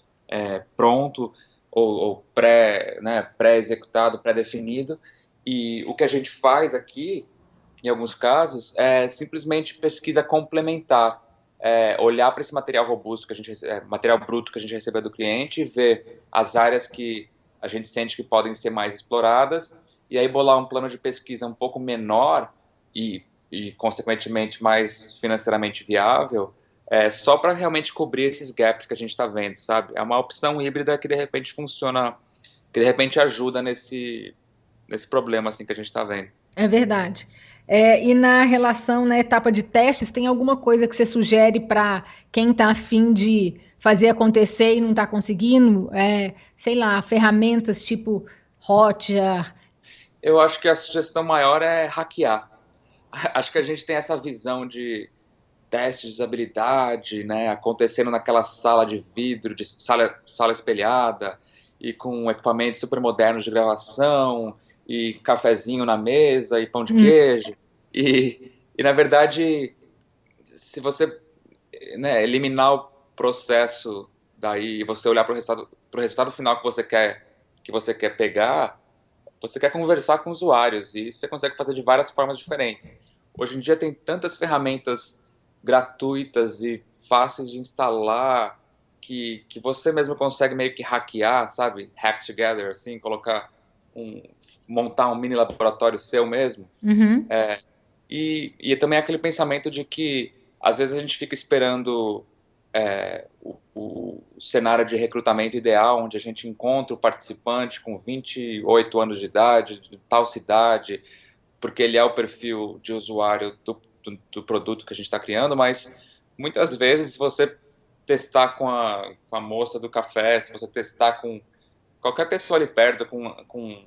pronto, ou pré-executado, pré-definido, e o que a gente faz aqui, em alguns casos, é simplesmente pesquisa complementar, olhar para esse material robusto, material bruto que a gente recebeu do cliente, ver as áreas que a gente sente que podem ser mais exploradas, e aí bolar um plano de pesquisa um pouco menor e consequentemente, mais financeiramente viável, só para realmente cobrir esses gaps que a gente está vendo, sabe? É uma opção híbrida que de repente funciona, que de repente ajuda nesse problema assim que a gente está vendo.
É verdade. E na relação, na etapa de testes, tem alguma coisa que você sugere para quem está afim de fazer acontecer e não está conseguindo? Sei lá, ferramentas tipo Hotjar.
Eu acho que a sugestão maior é hackear. Acho que a gente tem essa visão de teste de usabilidade, né, acontecendo naquela sala de vidro, de sala espelhada, e com equipamentos super modernos de gravação, e cafezinho na mesa, e pão de queijo. E na verdade, se você eliminar o processo daí e você olhar para o resultado final que você quer pegar, você quer conversar com usuários, e isso você consegue fazer de várias formas diferentes. Hoje em dia tem tantas ferramentas gratuitas e fáceis de instalar que você mesmo consegue meio que hackear, sabe? Hack together, assim, montar um mini laboratório seu mesmo.
Uhum.
E também aquele pensamento de que às vezes a gente fica esperando o cenário de recrutamento ideal, onde a gente encontra o participante com 28 anos de idade, de tal cidade, porque ele é o perfil de usuário do produto que a gente está criando, mas muitas vezes se você testar com a moça do café, se você testar com qualquer pessoa ali perto, com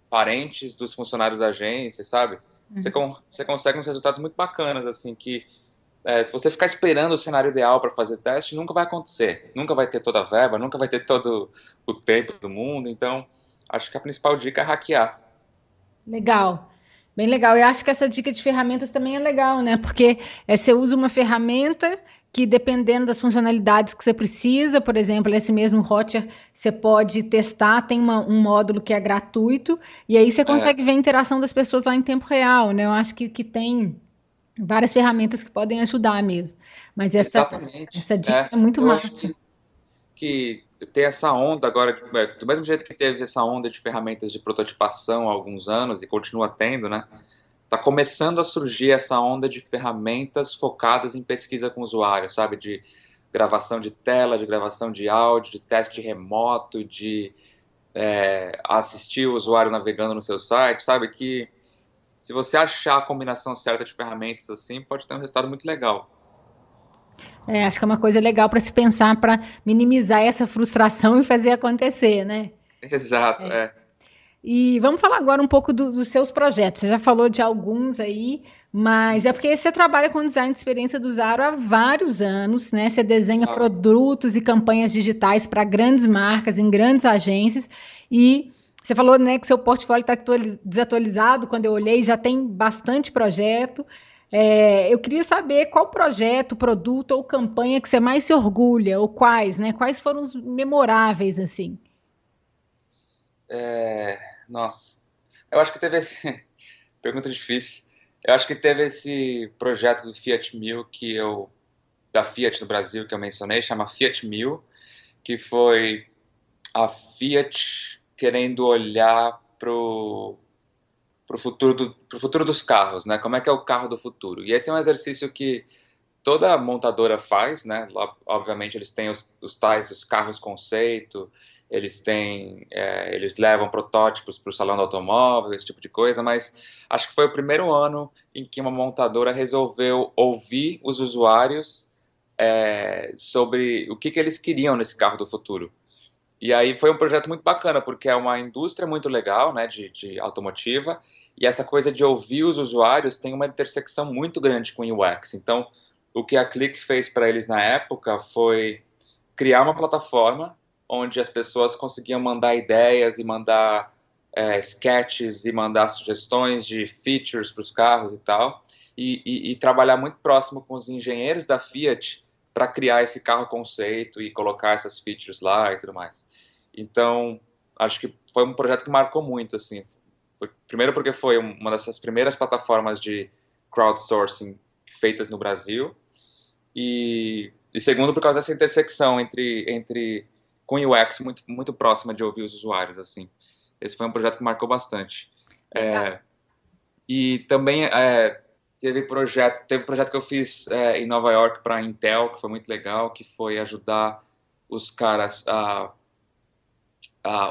parentes dos funcionários da agência, sabe? Você consegue uns resultados muito bacanas, assim, que se você ficar esperando o cenário ideal para fazer teste, nunca vai acontecer. Nunca vai ter toda a verba, nunca vai ter todo o tempo do mundo. Então, acho que a principal dica é hackear.
Legal. Bem legal. Eu acho que essa dica de ferramentas também é legal, né? Porque você usa uma ferramenta que, dependendo das funcionalidades que você precisa, por exemplo, esse mesmo Hotjar, você pode testar, tem um módulo que é gratuito, e aí você consegue ver a interação das pessoas lá em tempo real, né? Eu acho que tem várias ferramentas que podem ajudar mesmo. Mas essa dica é muito massa.
Acho que tem essa onda agora, do mesmo jeito que teve essa onda de ferramentas de prototipação há alguns anos e continua tendo, né? Está começando a surgir essa onda de ferramentas focadas em pesquisa com o usuário, sabe? De gravação de tela, de gravação de áudio, de teste remoto, de assistir o usuário navegando no seu site, sabe? Que se você achar a combinação certa de ferramentas assim, pode ter um resultado muito legal.
Acho que é uma coisa legal para se pensar para minimizar essa frustração e fazer acontecer, né?
Exato,
E vamos falar agora um pouco dos seus projetos. Você já falou de alguns aí, Mas é porque você trabalha com design de experiência do usuário há vários anos, né? Você desenha produtos e campanhas digitais para grandes marcas, em grandes agências, e você falou, né, que seu portfólio está desatualizado. Quando eu olhei, já tem bastante projeto. Eu queria saber qual projeto, produto ou campanha que você mais se orgulha, ou quais, né? Quais foram os memoráveis, assim?
Nossa, eu acho que teve esse... Pergunta difícil. Eu acho que teve esse projeto do Fiat Mil da Fiat no Brasil que eu mencionei, chama Fiat Mil, que foi a Fiat querendo olhar pro futuro dos carros, né? Como é que é o carro do futuro? E esse é um exercício que toda montadora faz, né? Obviamente eles têm os carros conceito, eles levam protótipos para o salão do automóvel, esse tipo de coisa, mas acho que foi o primeiro ano em que uma montadora resolveu ouvir os usuários sobre o que eles queriam nesse carro do futuro. E aí foi um projeto muito bacana, porque é uma indústria muito legal, né, de automotiva, e essa coisa de ouvir os usuários tem uma intersecção muito grande com o UX. Então, o que a Click fez para eles na época foi criar uma plataforma onde as pessoas conseguiam mandar ideias e mandar sketches e mandar sugestões de features para os carros e tal, e trabalhar muito próximo com os engenheiros da Fiat para criar esse carro conceito e colocar essas features lá e tudo mais. Então, acho que foi um projeto que marcou muito, assim. Primeiro porque foi uma dessas primeiras plataformas de crowdsourcing feitas no Brasil, e segundo por causa dessa intersecção entre com UX muito próxima de ouvir os usuários, assim. Esse foi um projeto que marcou bastante.
Legal.
E também teve projeto que eu fiz em Nova York para a Intel, que foi muito legal, que foi ajudar os caras a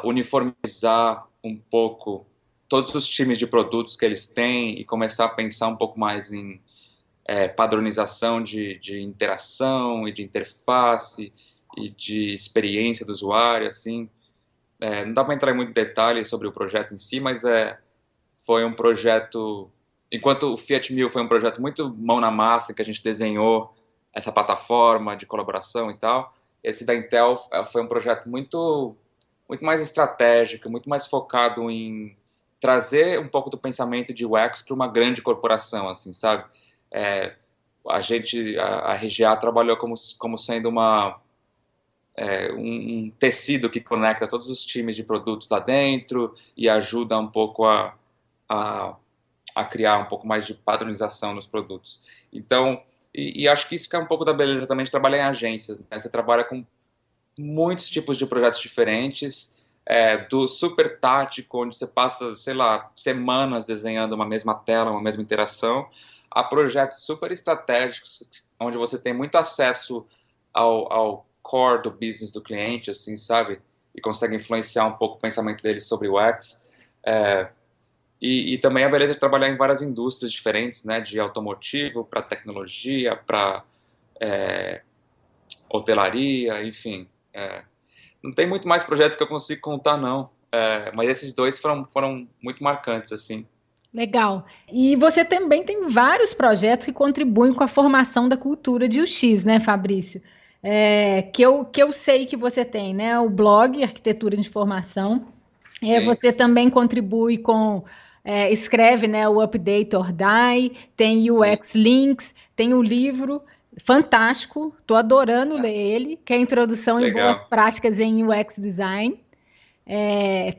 uniformizar um pouco todos os times de produtos que eles têm e começar a pensar um pouco mais em padronização de interação e de interface e de experiência do usuário, assim. Não dá para entrar em muito detalhe sobre o projeto em si, mas foi um projeto... Enquanto o Fiat Mil foi um projeto muito mão na massa, que a gente desenhou essa plataforma de colaboração e tal, esse da Intel foi um projeto muito mais estratégico, muito mais focado em trazer um pouco do pensamento de UX para uma grande corporação, assim, sabe? A RGA trabalhou como sendo um tecido que conecta todos os times de produtos lá dentro e ajuda um pouco a criar um pouco mais de padronização nos produtos. Então, e acho que isso que é um pouco da beleza também de trabalhar em agências, né? Você trabalha com muitos tipos de projetos diferentes, do super tático, onde você passa, sei lá, semanas desenhando uma mesma tela, uma mesma interação, a projetos super estratégicos, onde você tem muito acesso ao core do business do cliente, assim, sabe? E consegue influenciar um pouco o pensamento dele sobre o UX. E também a beleza de trabalhar em várias indústrias diferentes, né? De automotivo para tecnologia, para hotelaria, enfim. Não tem muito mais projetos que eu consigo contar, não. Mas esses dois foram muito marcantes, assim.
Legal. E você também tem vários projetos que contribuem com a formação da cultura de UX, né, Fabrício? Que eu sei que você tem, né? O blog Arquitetura de Informação.
Sim,
Você também contribui escreve, né, o Update or Die, tem o
sim.
UX Links, tem o livro fantástico, estou adorando ler ele, que é a Introdução em Boas
Legal.
Práticas em UX Design.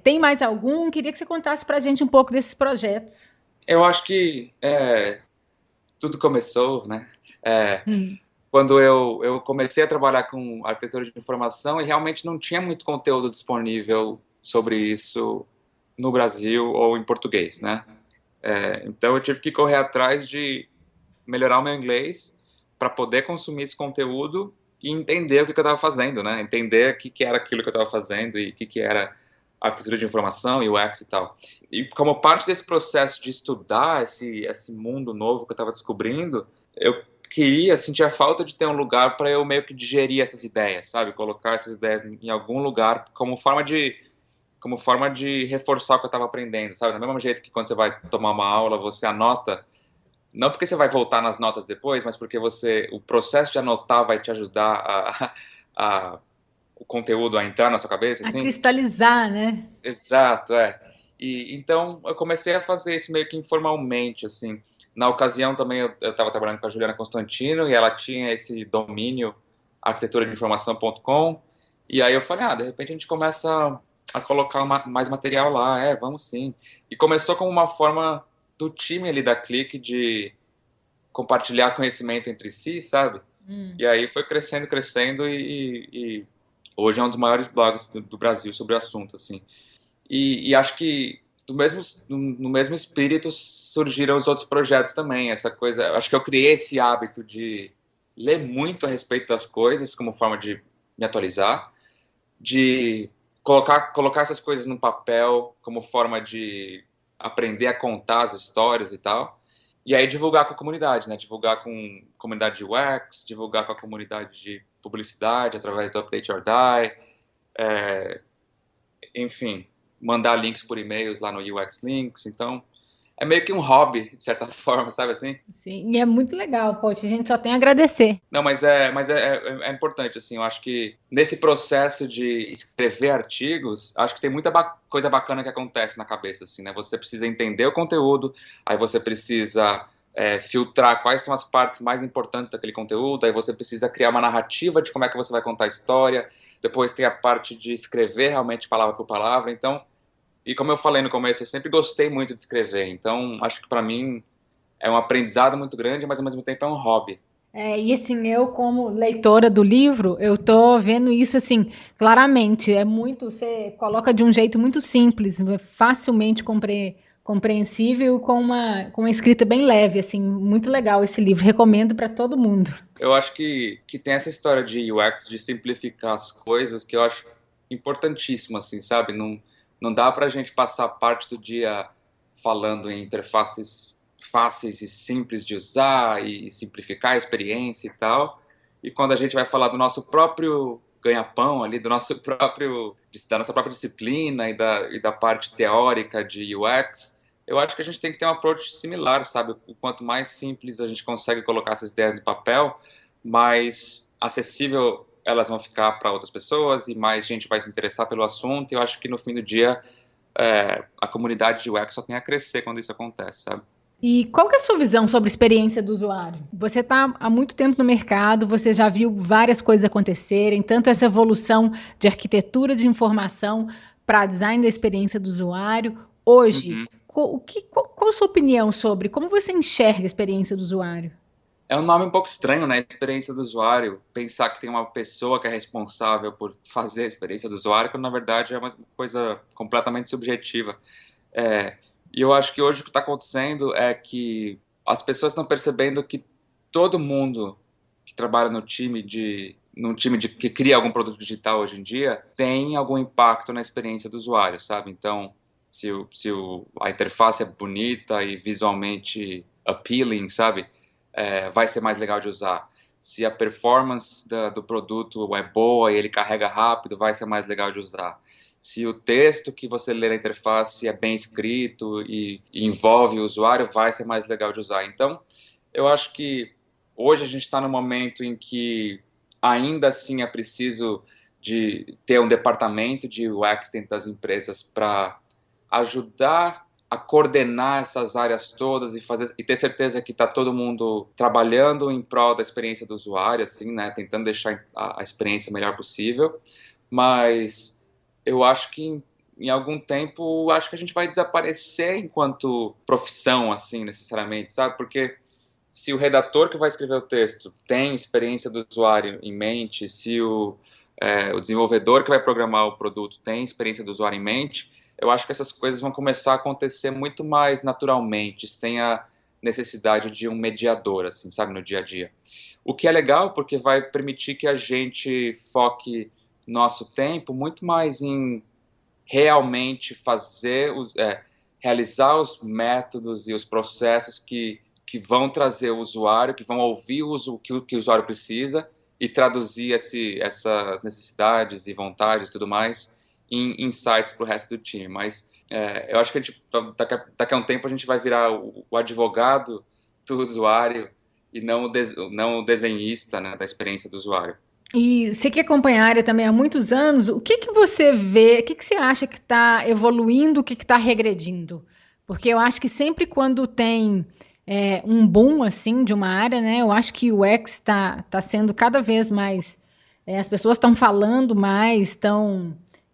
Tem mais algum? Queria que você contasse para a gente um pouco desses projetos.
Eu acho que tudo começou, né? É,
Hum.
quando eu comecei a trabalhar com arquitetura de informação e realmente não tinha muito conteúdo disponível sobre isso no Brasil ou em português, né? Então eu tive que correr atrás de melhorar o meu inglês para poder consumir esse conteúdo e entender o que eu estava fazendo, né? Entender o que era aquilo que eu estava fazendo e o que era arquitetura de informação e UX e tal. E como parte desse processo de estudar esse mundo novo que eu estava descobrindo, eu sentia falta de ter um lugar para eu meio que digerir essas ideias, sabe? Colocar essas ideias em algum lugar como forma de reforçar o que eu estava aprendendo, sabe? Do mesmo jeito que quando você vai tomar uma aula, você anota não porque você vai voltar nas notas depois, mas porque o processo de anotar vai te ajudar o conteúdo a entrar na sua cabeça,
A
assim.
cristalizar, né?
Exato, é. E então eu comecei a fazer isso meio que informalmente, assim. Na ocasião também eu estava trabalhando com a Juliana Constantino e ela tinha esse domínio arquiteturadeinformação.com, e aí eu falei, de repente a gente começa a colocar mais material lá, vamos sim. E começou como uma forma do time ali da Clique de compartilhar conhecimento entre si, sabe?
Hum.
E aí foi crescendo, crescendo e hoje é um dos maiores blogs do Brasil sobre o assunto, assim. E acho que no mesmo espírito surgiram os outros projetos também. Essa coisa, acho que eu criei esse hábito de ler muito a respeito das coisas como forma de me atualizar, de colocar essas coisas no papel como forma de aprender a contar as histórias e tal. E aí divulgar com a comunidade, né? Divulgar com a comunidade de UX, divulgar com a comunidade de publicidade através do Update or Die, enfim, mandar links por e-mails lá no UX Links. Então, é meio que um hobby, de certa forma, sabe assim?
Sim, e é muito legal, poxa, a gente só tem a agradecer.
Não, mas é importante, assim, eu acho que nesse processo de escrever artigos, acho que tem muita coisa bacana que acontece na cabeça, assim, né? Você precisa entender o conteúdo, aí você precisa filtrar quais são as partes mais importantes daquele conteúdo, aí você precisa criar uma narrativa de como é que você vai contar a história, depois tem a parte de escrever realmente palavra por palavra, então, e como eu falei no começo, eu sempre gostei muito de escrever, então acho que para mim é um aprendizado muito grande, mas ao mesmo tempo é um hobby.
E assim, eu como leitora do livro, eu tô vendo isso assim, claramente, é muito, você coloca de um jeito muito simples, facilmente compreensível, com uma escrita bem leve, assim, muito legal esse livro, recomendo para todo mundo.
Eu acho que tem essa história de UX, de simplificar as coisas, que eu acho importantíssimo, assim, sabe? Não dá pra gente passar parte do dia falando em interfaces fáceis e simples de usar e simplificar a experiência e tal. E quando a gente vai falar do nosso próprio ganha-pão ali, da nossa própria disciplina e da parte teórica de UX, eu acho que a gente tem que ter um approach similar, sabe? O quanto mais simples a gente consegue colocar essas ideias no papel, mais acessível elas vão ficar para outras pessoas e mais gente vai se interessar pelo assunto. E eu acho que no fim do dia a comunidade de UX só tem a crescer quando isso acontece, sabe?
E qual que é a sua visão sobre a experiência do usuário? Você está há muito tempo no mercado, você já viu várias coisas acontecerem, tanto essa evolução de arquitetura de informação para design da experiência do usuário. Hoje,
Uhum.
qual a sua opinião sobre como você enxerga a experiência do usuário?
É um nome um pouco estranho, né? Experiência do usuário. Pensar que tem uma pessoa que é responsável por fazer a experiência do usuário, quando na verdade é uma coisa completamente subjetiva. É, e eu acho que hoje o que está acontecendo é que as pessoas estão percebendo que todo mundo que trabalha num time que cria algum produto digital hoje em dia tem algum impacto na experiência do usuário, sabe? Então, a interface é bonita e visualmente appealing, sabe? Vai ser mais legal de usar. Se a performance do produto é boa e ele carrega rápido, vai ser mais legal de usar. Se o texto que você lê na interface é bem escrito e envolve o usuário, vai ser mais legal de usar. Então, eu acho que hoje a gente está no momento em que ainda assim é preciso de ter um departamento de UX dentro das empresas para ajudar a coordenar essas áreas todas e ter certeza que está todo mundo trabalhando em prol da experiência do usuário, assim, né, tentando deixar a experiência melhor possível. Mas eu acho que em algum tempo acho que a gente vai desaparecer enquanto profissão, assim, necessariamente, sabe? Porque se o redator que vai escrever o texto tem experiência do usuário em mente, se o desenvolvedor que vai programar o produto tem experiência do usuário em mente, eu acho que essas coisas vão começar a acontecer muito mais naturalmente, sem a necessidade de um mediador, assim, sabe, no dia a dia. O que é legal porque vai permitir que a gente foque nosso tempo muito mais em realmente realizar os métodos e os processos que vão trazer o usuário, que vão ouvir o que o usuário precisa e traduzir essas necessidades e vontades e tudo mais em insights para o resto do time. Mas eu acho que daqui a um tempo a gente vai virar o advogado do usuário e não o desenhista, né, da experiência do usuário.
E você que acompanha a área também há muitos anos, o que que você vê, o que que você acha que está evoluindo, o que está regredindo? Porque eu acho que sempre quando tem um boom assim de uma área, né, eu acho que o UX está sendo cada vez mais, as pessoas estão falando mais,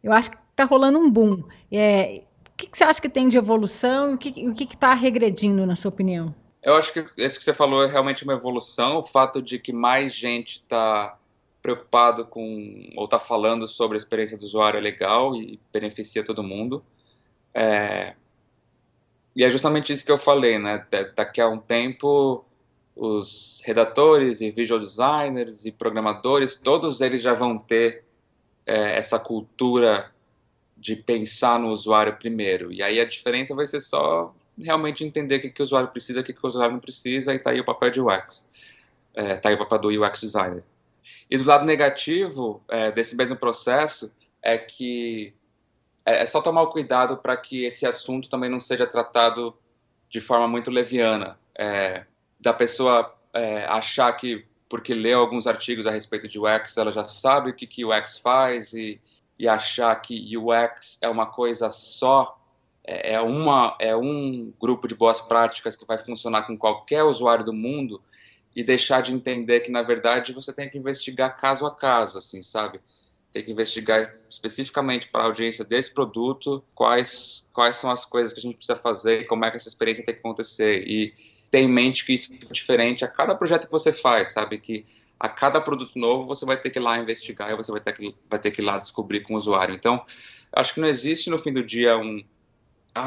eu acho que está rolando um boom. O que que você acha que tem de evolução e o que está regredindo, na sua opinião?
Eu acho que isso que você falou é realmente uma evolução, o fato de que mais gente está preocupado com, ou está falando sobre a experiência do usuário é legal e beneficia todo mundo. E é justamente isso que eu falei, né? Daqui a um tempo, os redatores e visual designers e programadores, todos eles já vão ter essa cultura de pensar no usuário primeiro. E aí a diferença vai ser só realmente entender o que o usuário precisa, o que o usuário não precisa, e tá aí o papel de UX. Tá aí o papel do UX designer. E do lado negativo desse mesmo processo é que é só tomar o cuidado para que esse assunto também não seja tratado de forma muito leviana. Da pessoa achar que, porque leu alguns artigos a respeito de UX, ela já sabe o que UX faz e achar que UX é uma coisa só, é um grupo de boas práticas que vai funcionar com qualquer usuário do mundo e deixar de entender que, na verdade, você tem que investigar caso a caso, assim, sabe? Tem que investigar especificamente para a audiência desse produto quais são as coisas que a gente precisa fazer e como é que essa experiência tem que acontecer. E ter em mente que isso é diferente a cada projeto que você faz, sabe? Que a cada produto novo você vai ter que ir lá investigar e você vai ter que ir lá descobrir com o usuário. Então, acho que não existe no fim do dia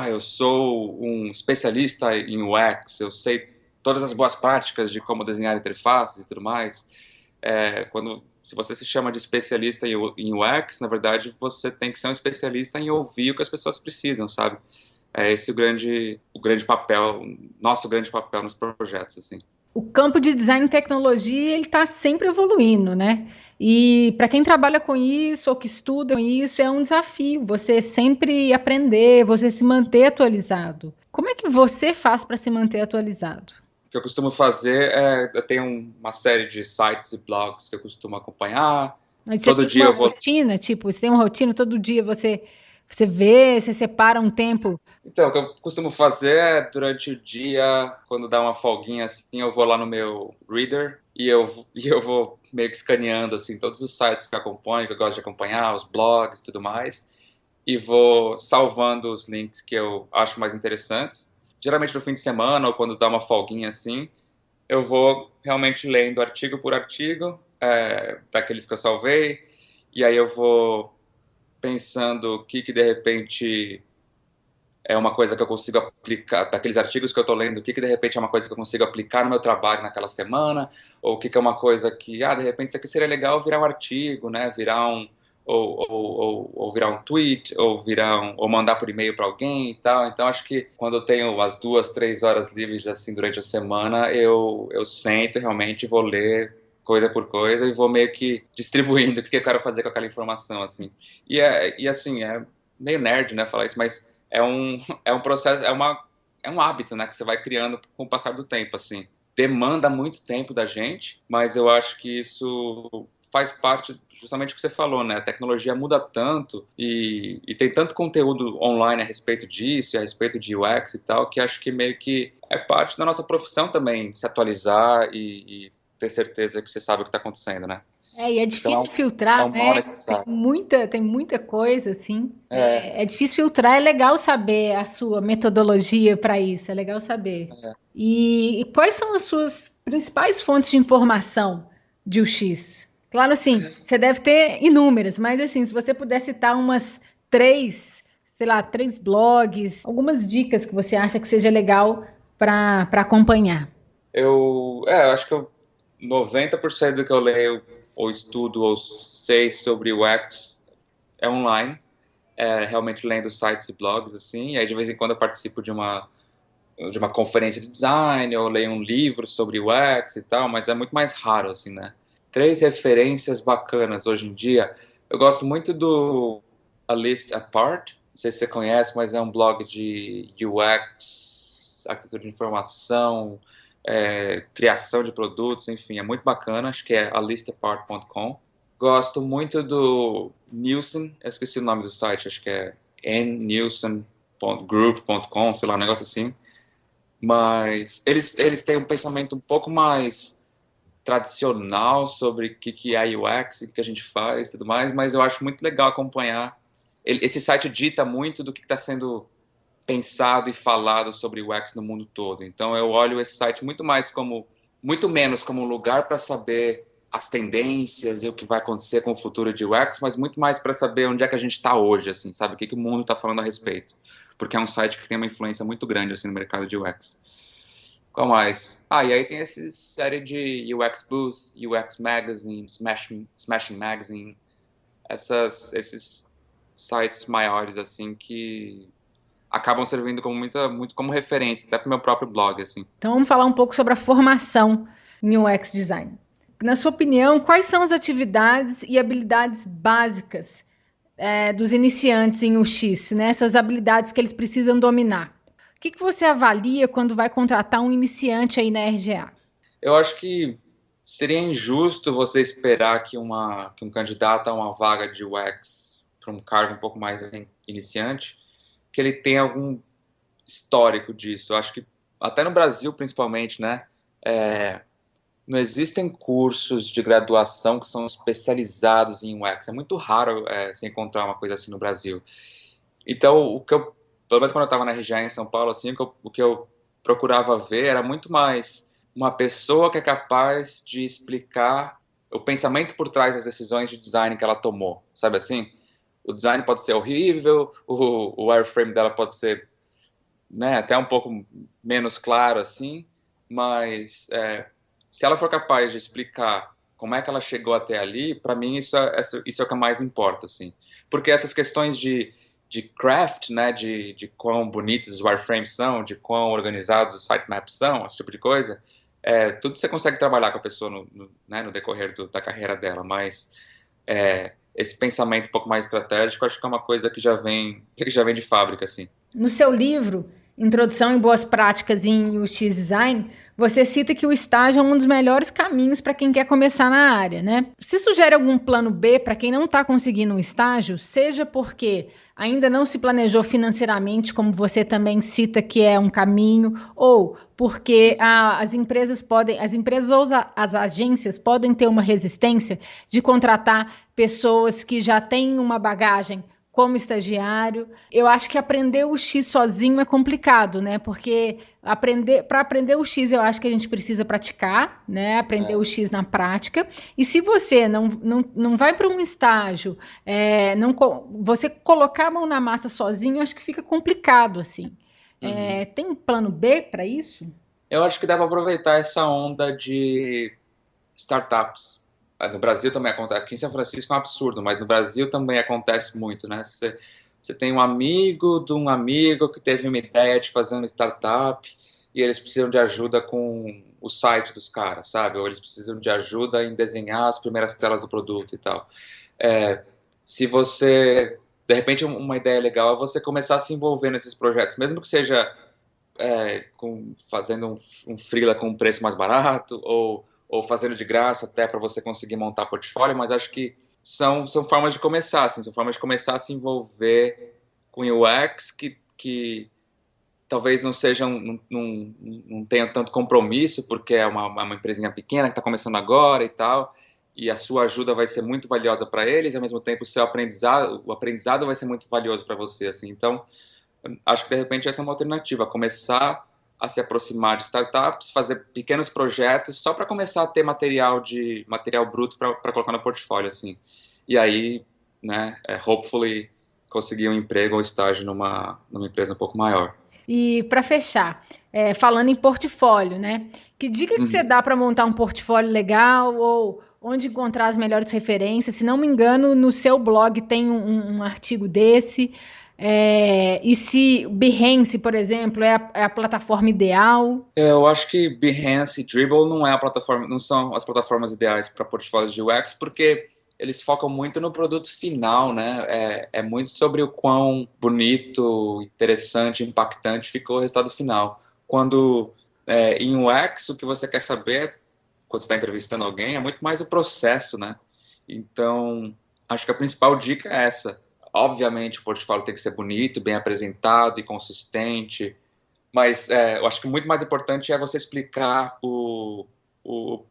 eu sou um especialista em UX, eu sei todas as boas práticas de como desenhar interfaces e tudo mais. Se você se chama de especialista em UX, na verdade, você tem que ser um especialista em ouvir o que as pessoas precisam, sabe? É esse o grande papel, nosso grande papel nos projetos, assim.
O campo de design e tecnologia ele está sempre evoluindo, né? E para quem trabalha com isso ou que estuda com isso, é um desafio você sempre aprender, você se manter atualizado. Como é que você faz para se manter atualizado?
O que eu costumo fazer eu tenho uma série de sites e blogs que eu costumo acompanhar.
Mas você tem uma rotina, tipo, você tem uma rotina, todo dia você vê, você separa um tempo.
Então, o que eu costumo fazer é, durante o dia, quando dá uma folguinha assim, eu vou lá no meu Reader e eu vou meio que escaneando assim, todos os sites que eu acompanho, que eu gosto de acompanhar, os blogs e tudo mais, e vou salvando os links que eu acho mais interessantes. Geralmente no fim de semana ou quando dá uma folguinha assim, eu vou realmente lendo artigo por artigo, daqueles que eu salvei, e aí eu vou pensando o que de repente é uma coisa que eu consigo aplicar, daqueles artigos que eu estou lendo, o que de repente é uma coisa que eu consigo aplicar no meu trabalho naquela semana, ou o que é uma coisa que, de repente isso aqui seria legal virar um artigo, né, ou virar um tweet, ou mandar por e-mail para alguém e tal. Então, acho que quando eu tenho as 2, 3 horas livres, assim, durante a semana, eu sento realmente e vou ler coisa por coisa e vou meio que distribuindo o que eu quero fazer com aquela informação, assim. E assim, é meio nerd, né, falar isso, mas é um processo, é um hábito, né, que você vai criando com o passar do tempo, assim. Demanda muito tempo da gente, mas eu acho que isso faz parte justamente do que você falou, né? A tecnologia muda tanto e tem tanto conteúdo online a respeito disso, a respeito de UX e tal, que acho que meio que é parte da nossa profissão também, se atualizar e ter certeza que você sabe o que está acontecendo, né?
E é difícil filtrar, né? Tem muita coisa, assim. É difícil filtrar, é legal saber a sua metodologia para isso, é legal saber. E quais são as suas principais fontes de informação de UX? Claro, assim, você deve ter inúmeras, mas assim, se você puder citar umas 3, sei lá, 3 blogs, algumas dicas que você acha que seja legal para acompanhar.
Eu acho que 90% do que eu leio ou estudo ou sei sobre UX é online, realmente lendo sites e blogs, assim, e aí de vez em quando eu participo de uma conferência de design, ou leio um livro sobre UX e tal, mas é muito mais raro, assim, né? 3 referências bacanas hoje em dia, eu gosto muito do A List Apart, não sei se você conhece, mas é um blog de UX, arquitetura de informação, criação de produtos, enfim, é muito bacana, acho que é alistapart.com. Gosto muito do Nielsen, eu esqueci o nome do site, acho que é nnielsen.group.com, sei lá, um negócio assim. Mas eles têm um pensamento um pouco mais tradicional sobre o que é UX, o que a gente faz e tudo mais, mas eu acho muito legal acompanhar. Esse site dita muito do que está sendo pensado e falado sobre UX no mundo todo. Então eu olho esse site muito menos como um lugar para saber as tendências e o que vai acontecer com o futuro de UX, mas muito mais para saber onde é que a gente está hoje, assim, sabe? O que o mundo está falando a respeito. Porque é um site que tem uma influência muito grande assim, no mercado de UX. Qual mais? E aí tem essa série de UX Booth, UX Magazine, Smashing Magazine, esses sites maiores, assim, que acabam servindo muito como referência, até para o meu próprio blog, assim.
Então vamos falar um pouco sobre a formação em UX Design. Na sua opinião, quais são as atividades e habilidades básicas dos iniciantes em UX, né? Essas habilidades que eles precisam dominar? O que você avalia quando vai contratar um iniciante aí na RGA?
Eu acho que seria injusto você esperar que um candidato a uma vaga de UX para um cargo um pouco mais iniciante, que ele tenha algum histórico disso. Eu acho que até no Brasil, principalmente, né? Não existem cursos de graduação que são especializados em UX. É muito raro se encontrar uma coisa assim no Brasil. Então, pelo menos quando eu estava na região em São Paulo, assim, o que eu procurava ver era muito mais uma pessoa que é capaz de explicar o pensamento por trás das decisões de design que ela tomou, sabe assim? O design pode ser horrível, o wireframe dela pode ser, né, até um pouco menos claro, assim, mas se ela for capaz de explicar como é que ela chegou até ali, para mim isso é o que mais importa, assim. Porque essas questões de craft, né, de quão bonitos os wireframes são, de quão organizados os sitemaps são, esse tipo de coisa, tudo você consegue trabalhar com a pessoa no decorrer da carreira dela, mas esse pensamento um pouco mais estratégico, acho que é uma coisa que já vem de fábrica, assim.
No seu livro, Introdução e Boas Práticas em UX Design, você cita que o estágio é um dos melhores caminhos para quem quer começar na área, né? Você sugere algum plano B para quem não está conseguindo um estágio, seja porque ainda não se planejou financeiramente, como você também cita que é um caminho, ou porque as empresas ou as agências podem ter uma resistência de contratar pessoas que já têm uma bagagem como estagiário. Eu acho que aprender o X sozinho é complicado, né? Porque para aprender o X, eu acho que a gente precisa praticar, né? Aprender o X na prática. E se você não vai para um estágio, você colocar a mão na massa sozinho, eu acho que fica complicado, assim. Tem um plano B para isso?
Eu acho que dá para aproveitar essa onda de startups. No Brasil também acontece, aqui em São Francisco é um absurdo, mas no Brasil também acontece muito, né? Você tem um amigo de um amigo que teve uma ideia de fazer uma startup e eles precisam de ajuda com o site dos caras, sabe? Ou eles precisam de ajuda em desenhar as primeiras telas do produto e tal. Se você, de repente, uma ideia legal é você começar a se envolver nesses projetos, mesmo que seja fazendo um freela com um preço mais barato ou fazendo de graça até para você conseguir montar portfólio, mas acho que são formas de começar, assim, são formas de começar a se envolver com UX que talvez não sejam, não tenham tanto compromisso, porque é uma empresinha pequena que está começando agora e tal, e a sua ajuda vai ser muito valiosa para eles, e ao mesmo tempo o aprendizado vai ser muito valioso para você, assim. Então, acho que de repente essa é uma alternativa, começar a se aproximar de startups, fazer pequenos projetos só para começar a ter material bruto para colocar no portfólio, assim. E aí, né, hopefully conseguir um emprego ou estágio numa empresa um pouco maior.
E para fechar, falando em portfólio, né? Que dica que você dá para montar um portfólio legal ou onde encontrar as melhores referências? Se não me engano, no seu blog tem um artigo desse. E se Behance, por exemplo, é a plataforma ideal?
Eu acho que Behance e Dribbble não são as plataformas ideais para portfólios de UX, porque eles focam muito no produto final, né? É muito sobre o quão bonito, interessante, impactante ficou o resultado final. Quando Em UX, o que você quer saber quando você está entrevistando alguém é muito mais o processo, né? Então, acho que a principal dica é essa. Obviamente, o portfólio tem que ser bonito, bem apresentado e consistente, mas eu acho que muito mais importante é você explicar o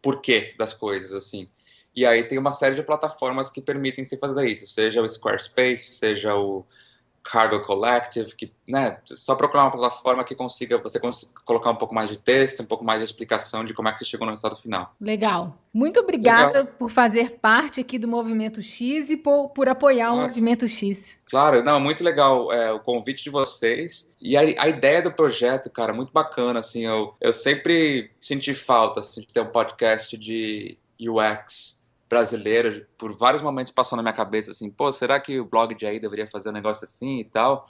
porquê das coisas, assim. E aí tem uma série de plataformas que permitem se fazer isso, seja o Squarespace, seja o Cargo Collective, que, né, só procurar uma plataforma que você consiga colocar um pouco mais de texto, um pouco mais de explicação de como é que você chegou no resultado final.
Legal. Muito obrigada
Legal.
por fazer parte aqui do Movimento X e por apoiar o
Claro.
Movimento X.
Claro, não, muito legal o convite de vocês e a ideia do projeto, cara, muito bacana, assim, eu sempre senti falta, assim, de ter um podcast de UX brasileiro, por vários momentos passou na minha cabeça, assim, pô, será que o blog de aí deveria fazer um negócio assim e tal?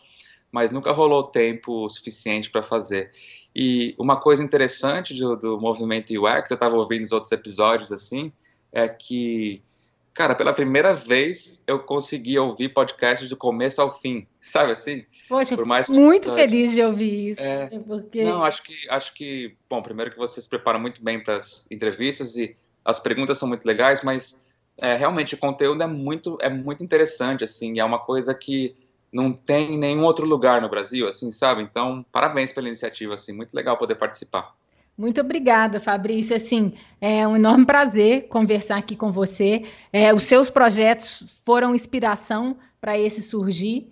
Mas nunca rolou tempo suficiente para fazer. E uma coisa interessante do movimento UX, eu estava ouvindo os outros episódios, assim, é que cara, pela primeira vez eu consegui ouvir podcasts do começo ao fim, sabe assim?
Poxa, eu
Por
fico
mais que o
muito
episódio...
feliz de ouvir isso. Porque...
Não, acho que, bom, primeiro que você se prepara muito bem para as entrevistas e as perguntas são muito legais, mas realmente o conteúdo é muito interessante, assim, é uma coisa que não tem em nenhum outro lugar no Brasil, assim, sabe? Então, parabéns pela iniciativa, assim, muito legal poder participar.
Muito obrigada, Fabrício. Assim, é um enorme prazer conversar aqui com você. Os seus projetos foram inspiração para esse surgir.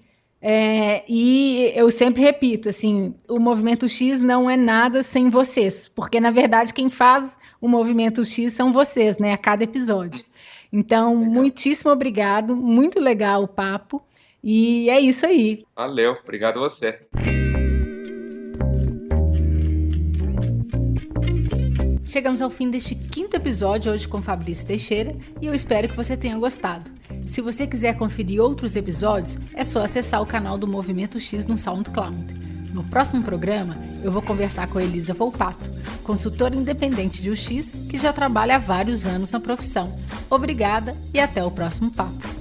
E eu sempre repito, assim, o Movimento X não é nada sem vocês, porque na verdade quem faz o Movimento X são vocês, né? A cada episódio. Então,
Legal.
muitíssimo obrigado, muito legal o papo. E é isso aí.
Valeu, obrigado a você.
Chegamos ao fim deste 5º episódio hoje com Fabrício Teixeira e eu espero que você tenha gostado. Se você quiser conferir outros episódios, é só acessar o canal do Movimento X no SoundCloud. No próximo programa, eu vou conversar com a Elisa Volpato, consultora independente de UX que já trabalha há vários anos na profissão. Obrigada e até o próximo papo.